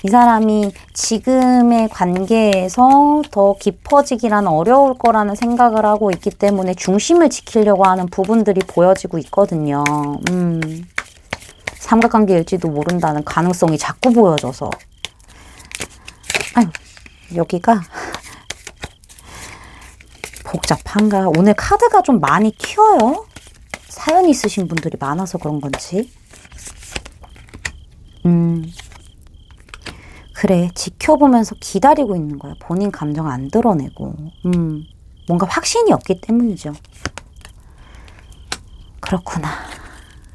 이 사람이 지금의 관계에서 더 깊어지기란 어려울 거라는 생각을 하고 있기 때문에 중심을 지키려고 하는 부분들이 보여지고 있거든요. 삼각관계일지도 모른다는 가능성이 자꾸 보여져서. 아유, 여기가 복잡한가? 오늘 카드가 좀 많이 튀어요. 사연이 있으신 분들이 많아서 그런 건지. 그래, 지켜보면서 기다리고 있는 거야. 본인 감정 안 드러내고. 뭔가 확신이 없기 때문이죠. 그렇구나.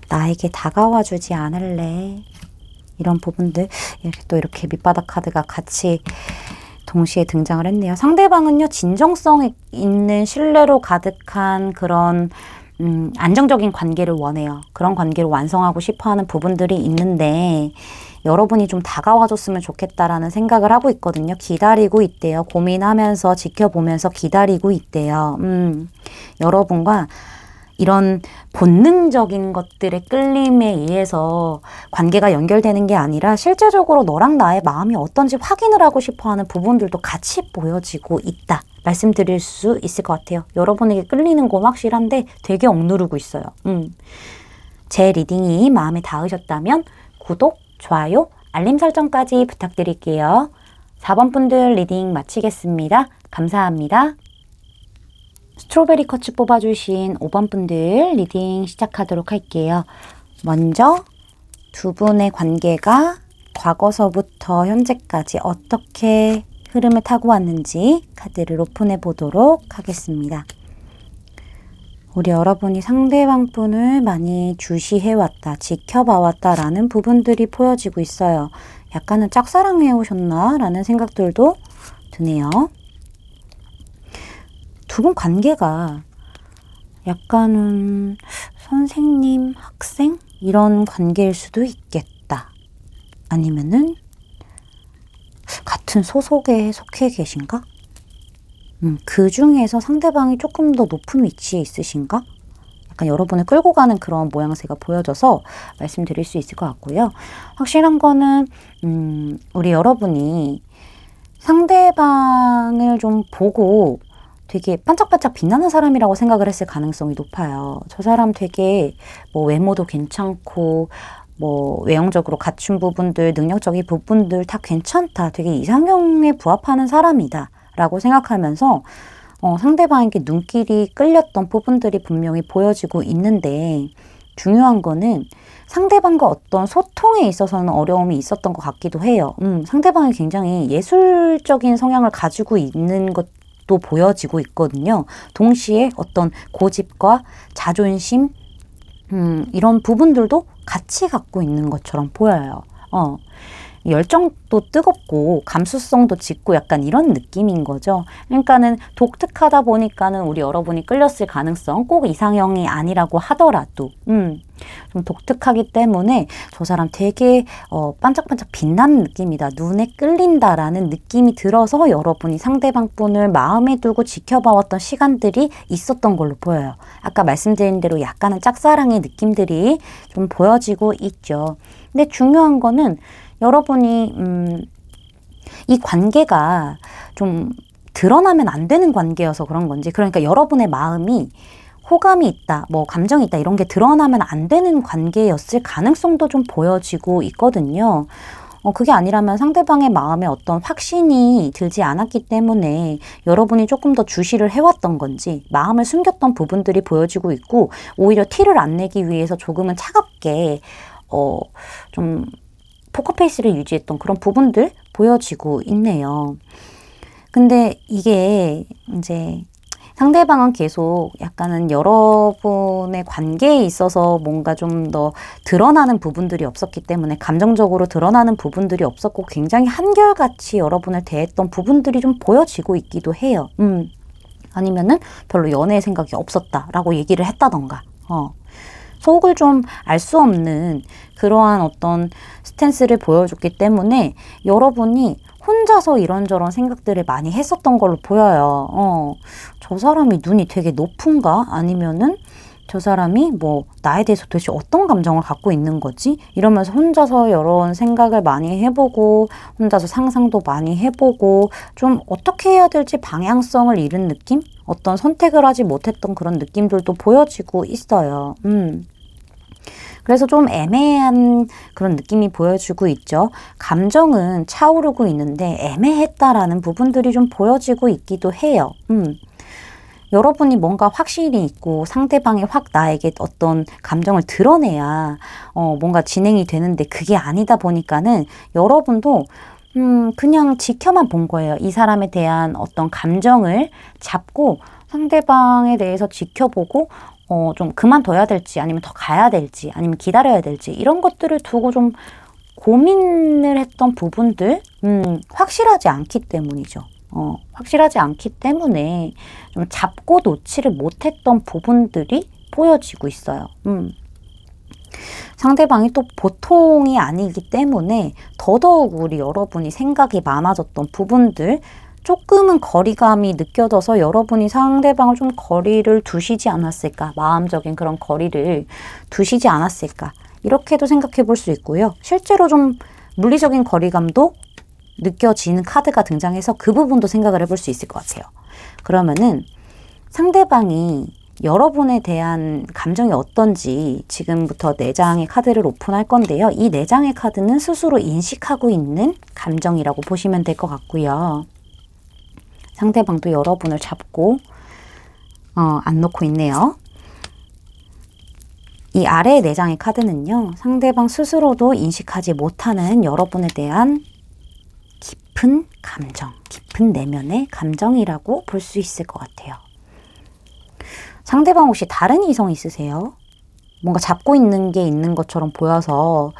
나에게 다가와주지 않을래. 이런 부분들. 이렇게 또 이렇게 밑바닥 카드가 같이 동시에 등장을 했네요. 상대방은요, 진정성 있는 신뢰로 가득한 그런 안정적인 관계를 원해요. 그런 관계를 완성하고 싶어하는 부분들이 있는데 여러분이 좀 다가와줬으면 좋겠다라는 생각을 하고 있거든요. 기다리고 있대요. 고민하면서 지켜보면서 기다리고 있대요. 여러분과 이런 본능적인 것들의 끌림에 의해서 관계가 연결되는 게 아니라 실제적으로 너랑 나의 마음이 어떤지 확인을 하고 싶어하는 부분들도 같이 보여지고 있다. 말씀드릴 수 있을 것 같아요. 여러분에게 끌리는 건 확실한데 되게 억누르고 있어요. 제 리딩이 마음에 닿으셨다면 구독, 좋아요, 알림 설정까지 부탁드릴게요. 4번 분들 리딩 마치겠습니다. 감사합니다. 스트로베리 컷츠 뽑아주신 5번 분들 리딩 시작하도록 할게요. 먼저 두 분의 관계가 과거서부터 현재까지 어떻게 흐름을 타고 왔는지 카드를 오픈해 보도록 하겠습니다. 우리 여러분이 상대방 분을 많이 주시해왔다, 지켜봐왔다라는 부분들이 보여지고 있어요. 약간은 짝사랑해 오셨나? 라는 생각들도 드네요. 두 분 관계가 약간은 선생님, 학생? 이런 관계일 수도 있겠다. 아니면은 같은 소속에 속해 계신가? 그 중에서 상대방이 조금 더 높은 위치에 있으신가? 약간 여러분을 끌고 가는 그런 모양새가 보여져서 말씀드릴 수 있을 것 같고요. 확실한 거는 우리 여러분이 상대방을 좀 보고 되게 반짝반짝 빛나는 사람이라고 생각을 했을 가능성이 높아요. 저 사람 되게 뭐 외모도 괜찮고 뭐 외형적으로 갖춘 부분들, 능력적인 부분들 다 괜찮다. 되게 이상형에 부합하는 사람이다. 라고 생각하면서 상대방에게 눈길이 끌렸던 부분들이 분명히 보여지고 있는데 중요한 거는 상대방과 어떤 소통에 있어서는 어려움이 있었던 것 같기도 해요. 상대방이 굉장히 예술적인 성향을 가지고 있는 것도 보여지고 있거든요. 동시에 어떤 고집과 자존심, 이런 부분들도 같이 갖고 있는 것처럼 보여요. 열정도 뜨겁고 감수성도 짙고 약간 이런 느낌인 거죠. 그러니까는 독특하다 보니까는 우리 여러분이 끌렸을 가능성 꼭 이상형이 아니라고 하더라도 좀 독특하기 때문에 저 사람 되게 반짝반짝 빛나는 느낌이다. 눈에 끌린다라는 느낌이 들어서 여러분이 상대방 분을 마음에 두고 지켜봐왔던 시간들이 있었던 걸로 보여요. 아까 말씀드린 대로 약간은 짝사랑의 느낌들이 좀 보여지고 있죠. 근데 중요한 거는 여러분이 이 관계가 좀 드러나면 안 되는 관계여서 그런 건지, 그러니까 여러분의 마음이 호감이 있다, 뭐 감정이 있다 이런 게 드러나면 안 되는 관계였을 가능성도 좀 보여지고 있거든요. 그게 아니라면 상대방의 마음에 어떤 확신이 들지 않았기 때문에 여러분이 조금 더 주시를 해왔던 건지 마음을 숨겼던 부분들이 보여지고 있고 오히려 티를 안 내기 위해서 조금은 차갑게 좀 포커페이스를 유지했던 그런 부분들 보여지고 있네요. 근데 이게 이제 상대방은 계속 약간은 여러분의 관계에 있어서 뭔가 좀 더 드러나는 부분들이 없었기 때문에 감정적으로 드러나는 부분들이 없었고 굉장히 한결같이 여러분을 대했던 부분들이 좀 보여지고 있기도 해요. 아니면은 별로 연애 생각이 없었다라고 얘기를 했다던가. 속을 좀 알 수 없는 그러한 어떤 스탠스를 보여줬기 때문에 여러분이 혼자서 이런저런 생각들을 많이 했었던 걸로 보여요. 저 사람이 눈이 되게 높은가? 아니면은 저 사람이 뭐 나에 대해서 도대체 어떤 감정을 갖고 있는 거지? 이러면서 혼자서 여러 생각을 많이 해보고 혼자서 상상도 많이 해보고 좀 어떻게 해야 될지 방향성을 잃은 느낌? 어떤 선택을 하지 못했던 그런 느낌들도 보여지고 있어요. 그래서 좀 애매한 그런 느낌이 보여지고 있죠. 감정은 차오르고 있는데 애매했다라는 부분들이 좀 보여지고 있기도 해요. 여러분이 뭔가 확신이 있고 상대방이 확 나에게 어떤 감정을 드러내야 뭔가 진행이 되는데 그게 아니다 보니까는 여러분도 그냥 지켜만 본 거예요. 이 사람에 대한 어떤 감정을 잡고 상대방에 대해서 지켜보고 좀 그만둬야 될지 아니면 더 가야 될지 아니면 기다려야 될지 이런 것들을 두고 좀 고민을 했던 부분들 확실하지 않기 때문이죠. 확실하지 않기 때문에 좀 잡고 놓지를 못했던 부분들이 보여지고 있어요. 상대방이 또 보통이 아니기 때문에 더더욱 우리 여러분이 생각이 많아졌던 부분들 조금은 거리감이 느껴져서 여러분이 상대방을 좀 거리를 두시지 않았을까, 마음적인 그런 거리를 두시지 않았을까 이렇게도 생각해 볼 수 있고요. 실제로 좀 물리적인 거리감도 느껴지는 카드가 등장해서 그 부분도 생각을 해볼 수 있을 것 같아요. 그러면은 상대방이 여러분에 대한 감정이 어떤지 지금부터 4장의 카드를 오픈할 건데요. 이 4장의 카드는 스스로 인식하고 있는 감정이라고 보시면 될 것 같고요. 상대방도 여러분을 잡고 안 놓고 있네요. 이 아래 4장의 카드는요. 상대방 스스로도 인식하지 못하는 여러분에 대한 깊은 감정, 깊은 내면의 감정이라고 볼 수 있을 것 같아요. 상대방 혹시 다른 이성 있으세요? 뭔가 잡고 있는 게 있는 것처럼 보여서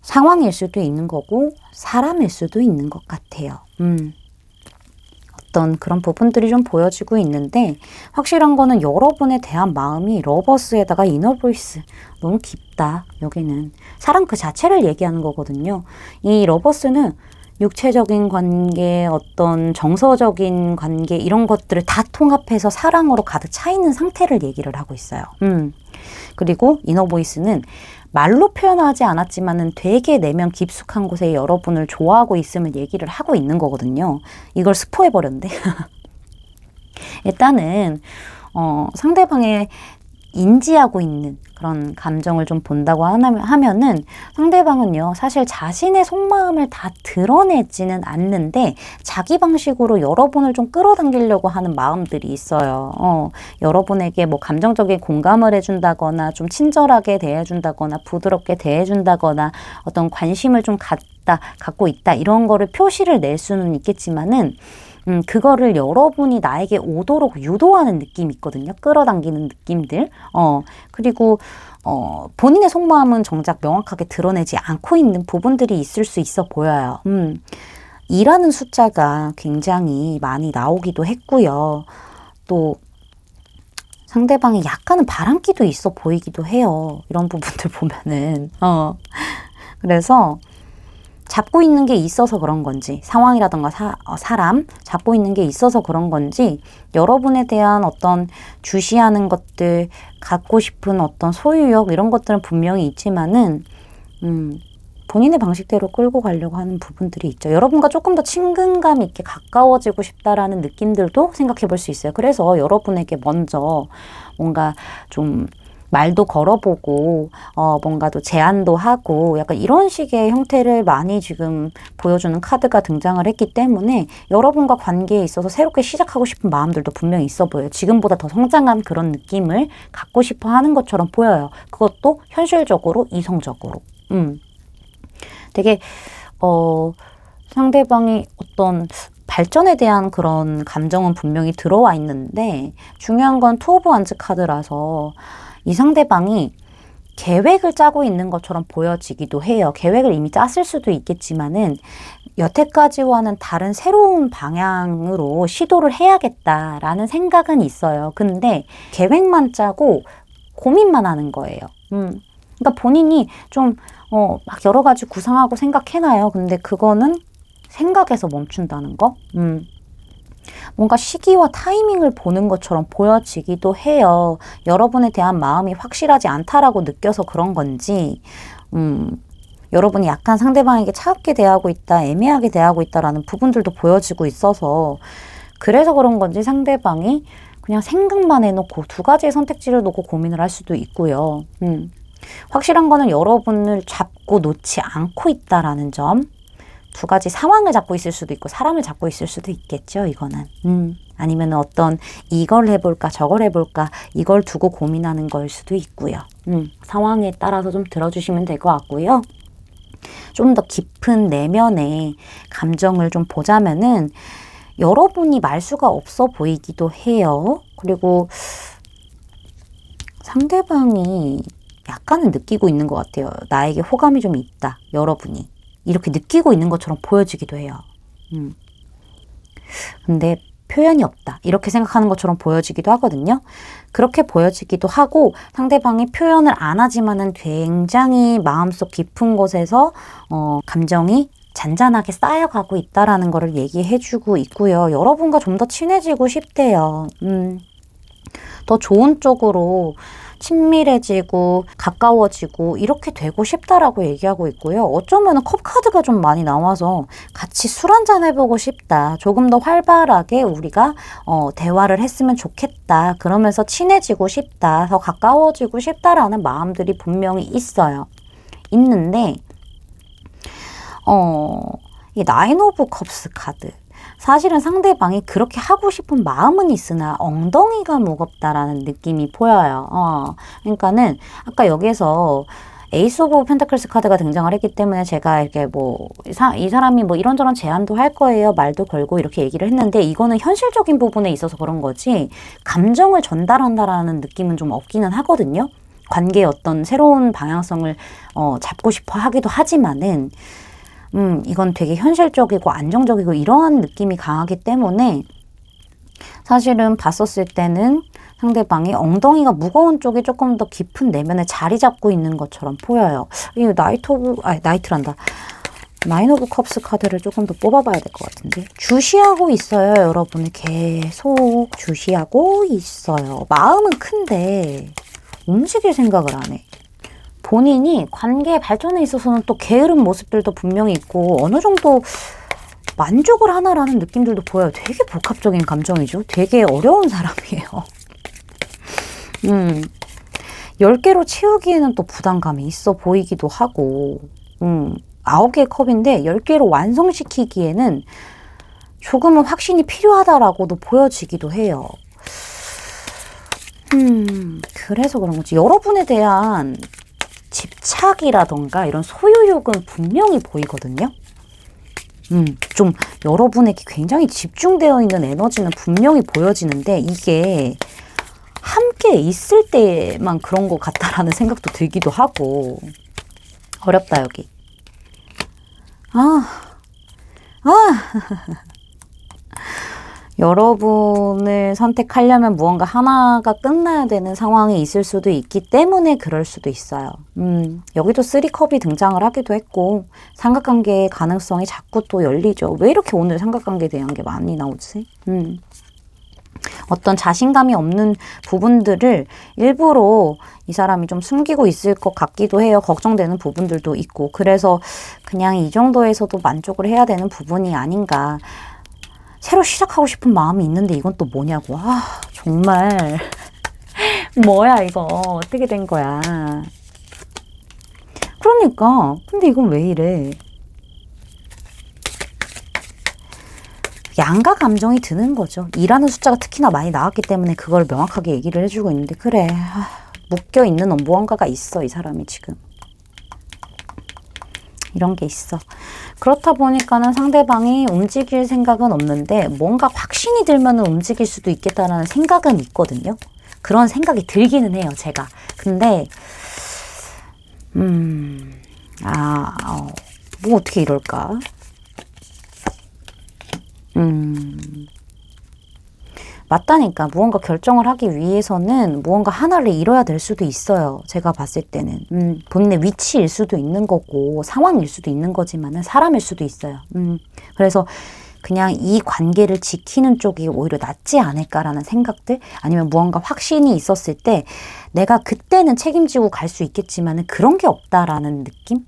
상황일 수도 있는 거고 사람일 수도 있는 것 같아요. 어떤 그런 부분들이 좀 보여지고 있는데 확실한 거는 여러분에 대한 마음이 러버스에다가 이너보이스 너무 깊다. 여기는 사랑 그 자체를 얘기하는 거거든요. 이 러버스는 육체적인 관계, 어떤 정서적인 관계 이런 것들을 다 통합해서 사랑으로 가득 차 있는 상태를 얘기를 하고 있어요. 그리고 이너보이스는 말로 표현하지 않았지만은 되게 내면 깊숙한 곳에 여러분을 좋아하고 있음을 얘기를 하고 있는 거거든요. 이걸 스포해버렸는데. 일단은 상대방의 인지하고 있는 그런 감정을 좀 본다고 하면은 상대방은요 사실 자신의 속마음을 다 드러내지는 않는데 자기 방식으로 여러분을 좀 끌어당기려고 하는 마음들이 있어요. 여러분에게 뭐 감정적인 공감을 해준다거나 좀 친절하게 대해준다거나 부드럽게 대해준다거나 어떤 관심을 좀 갖고 있다 이런 거를 표시를 낼 수는 있겠지만은 그거를 여러분이 나에게 오도록 유도하는 느낌이 있거든요. 끌어당기는 느낌들. 그리고 본인의 속마음은 정작 명확하게 드러내지 않고 있는 부분들이 있을 수 있어 보여요. 2라는 숫자가 굉장히 많이 나오기도 했고요. 또 상대방이 약간은 바람기도 있어 보이기도 해요. 이런 부분들 보면은. 그래서 잡고 있는 게 있어서 그런 건지 상황이라던가 사람 잡고 있는 게 있어서 그런 건지 여러분에 대한 어떤 주시하는 것들 갖고 싶은 어떤 소유욕 이런 것들은 분명히 있지만은 본인의 방식대로 끌고 가려고 하는 부분들이 있죠. 여러분과 조금 더 친근감 있게 가까워지고 싶다라는 느낌들도 생각해 볼 수 있어요. 그래서 여러분에게 먼저 뭔가 좀 말도 걸어보고 뭔가 또 제안도 하고 약간 이런 식의 형태를 많이 지금 보여주는 카드가 등장을 했기 때문에 여러분과 관계에 있어서 새롭게 시작하고 싶은 마음들도 분명히 있어 보여요. 지금보다 더 성장한 그런 느낌을 갖고 싶어 하는 것처럼 보여요. 그것도 현실적으로 이성적으로. 되게 상대방이 어떤 발전에 대한 그런 감정은 분명히 들어와 있는데 중요한 건 투 오브 완즈 카드라서 이 상대방이 계획을 짜고 있는 것처럼 보여지기도 해요. 계획을 이미 짰을 수도 있겠지만은 여태까지와는 다른 새로운 방향으로 시도를 해야겠다라는 생각은 있어요. 근데 계획만 짜고 고민만 하는 거예요. 그러니까 본인이 좀 막 여러 가지 구상하고 생각해놔요. 근데 그거는 생각에서 멈춘다는 거? 뭔가 시기와 타이밍을 보는 것처럼 보여지기도 해요. 여러분에 대한 마음이 확실하지 않다라고 느껴서 그런 건지, 여러분이 약간 상대방에게 차갑게 대하고 있다, 애매하게 대하고 있다라는 부분들도 보여지고 있어서, 그래서 그런 건지 상대방이 그냥 생각만 해놓고 두 가지의 선택지를 놓고 고민을 할 수도 있고요. 확실한 거는 여러분을 잡고 놓지 않고 있다라는 점. 두 가지 상황을 잡고 있을 수도 있고 사람을 잡고 있을 수도 있겠죠. 이거는 아니면 어떤 이걸 해볼까 저걸 해볼까 이걸 두고 고민하는 걸 수도 있고요. 상황에 따라서 좀 들어주시면 될 것 같고요. 좀 더 깊은 내면의 감정을 좀 보자면은 여러분이 말수가 없어 보이기도 해요. 그리고 상대방이 약간은 느끼고 있는 것 같아요. 나에게 호감이 좀 있다. 여러분이. 이렇게 느끼고 있는 것처럼 보여지기도 해요. 근데 표현이 없다. 이렇게 생각하는 것처럼 보여지기도 하거든요. 그렇게 보여지기도 하고 상대방이 표현을 안 하지만은 굉장히 마음속 깊은 곳에서 감정이 잔잔하게 쌓여가고 있다라는 거를 얘기해주고 있고요. 여러분과 좀 더 친해지고 싶대요. 더 좋은 쪽으로 친밀해지고 가까워지고 이렇게 되고 싶다라고 얘기하고 있고요. 어쩌면 컵 카드가 좀 많이 나와서 같이 술 한잔 해보고 싶다. 조금 더 활발하게 우리가 대화를 했으면 좋겠다. 그러면서 친해지고 싶다. 더 가까워지고 싶다라는 마음들이 분명히 있어요. 있는데 이 나인 오브 컵스 카드. 사실은 상대방이 그렇게 하고 싶은 마음은 있으나 엉덩이가 무겁다라는 느낌이 보여요. 그러니까는 아까 여기에서 에이스 오브 펜타클스 카드가 등장을 했기 때문에 제가 이렇게 이 사람이 이런저런 제안도 할 거예요. 말도 걸고 이렇게 얘기를 했는데 이거는 현실적인 부분에 있어서 그런 거지 감정을 전달한다라는 느낌은 좀 없기는 하거든요. 관계의 어떤 새로운 방향성을 잡고 싶어 하기도 하지만은 이건 되게 현실적이고 안정적이고 이러한 느낌이 강하기 때문에 사실은 봤었을 때는 상대방이 엉덩이가 무거운 쪽이 조금 더 깊은 내면에 자리 잡고 있는 것처럼 보여요. 이 나이트란다. 나인 오브 컵스 카드를 조금 더 뽑아봐야 될 것 같은데. 주시하고 있어요. 여러분을 계속 주시하고 있어요. 마음은 큰데 움직일 생각을 안 해. 본인이 관계 발전에 있어서는 또 게으른 모습들도 분명히 있고 어느 정도 만족을 하나라는 느낌들도 보여요. 되게 복합적인 감정이죠. 되게 어려운 사람이에요. 10개로 채우기에는 또 부담감이 있어 보이기도 하고 9개의 컵인데 10개로 완성시키기에는 조금은 확신이 필요하다라고도 보여지기도 해요. 그래서 그런 거지. 여러분에 대한 집착이라던가 이런 소유욕은 분명히 보이거든요. 좀 여러분에게 굉장히 집중되어 있는 에너지는 분명히 보여지는데 이게 함께 있을 때만 그런 것 같다라는 생각도 들기도 하고 어렵다 여기. 여러분을 선택하려면 무언가 하나가 끝나야 되는 상황이 있을 수도 있기 때문에 그럴 수도 있어요. 여기도 3컵이 등장을 하기도 했고 삼각관계의 가능성이 자꾸 또 열리죠. 왜 이렇게 오늘 삼각관계에 대한 게 많이 나오지? 어떤 자신감이 없는 부분들을 일부러 이 사람이 좀 숨기고 있을 것 같기도 해요. 걱정되는 부분들도 있고. 그래서 그냥 이 정도에서도 만족을 해야 되는 부분이 아닌가. 새로 시작하고 싶은 마음이 있는데 이건 또 뭐냐고. 정말 뭐야 이거. 어떻게 된 거야. 그러니까 근데 이건 왜 이래. 양가 감정이 드는 거죠. 2라는 숫자가 특히나 많이 나왔기 때문에 그걸 명확하게 얘기를 해주고 있는데 그래. 묶여있는 무언가가 있어. 이 사람이 지금. 이런 게 있어. 그렇다 보니까는 상대방이 움직일 생각은 없는데 뭔가 확신이 들면 움직일 수도 있겠다라는 생각은 있거든요. 그런 생각이 들기는 해요. 제가. 근데 뭐 어떻게 이럴까? 맞다니까. 무언가 결정을 하기 위해서는 무언가 하나를 이뤄야 될 수도 있어요. 제가 봤을 때는. 본인의 위치일 수도 있는 거고 상황일 수도 있는 거지만은 사람일 수도 있어요. 그래서 그냥 이 관계를 지키는 쪽이 오히려 낫지 않을까라는 생각들 아니면 무언가 확신이 있었을 때 내가 그때는 책임지고 갈 수 있겠지만은 그런 게 없다라는 느낌?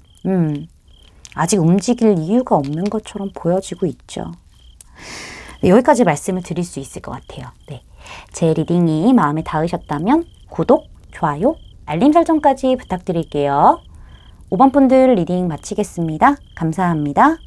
아직 움직일 이유가 없는 것처럼 보여지고 있죠. 네, 여기까지 말씀을 드릴 수 있을 것 같아요. 네, 제 리딩이 마음에 닿으셨다면 구독, 좋아요, 알림 설정까지 부탁드릴게요. 5번 분들 리딩 마치겠습니다. 감사합니다.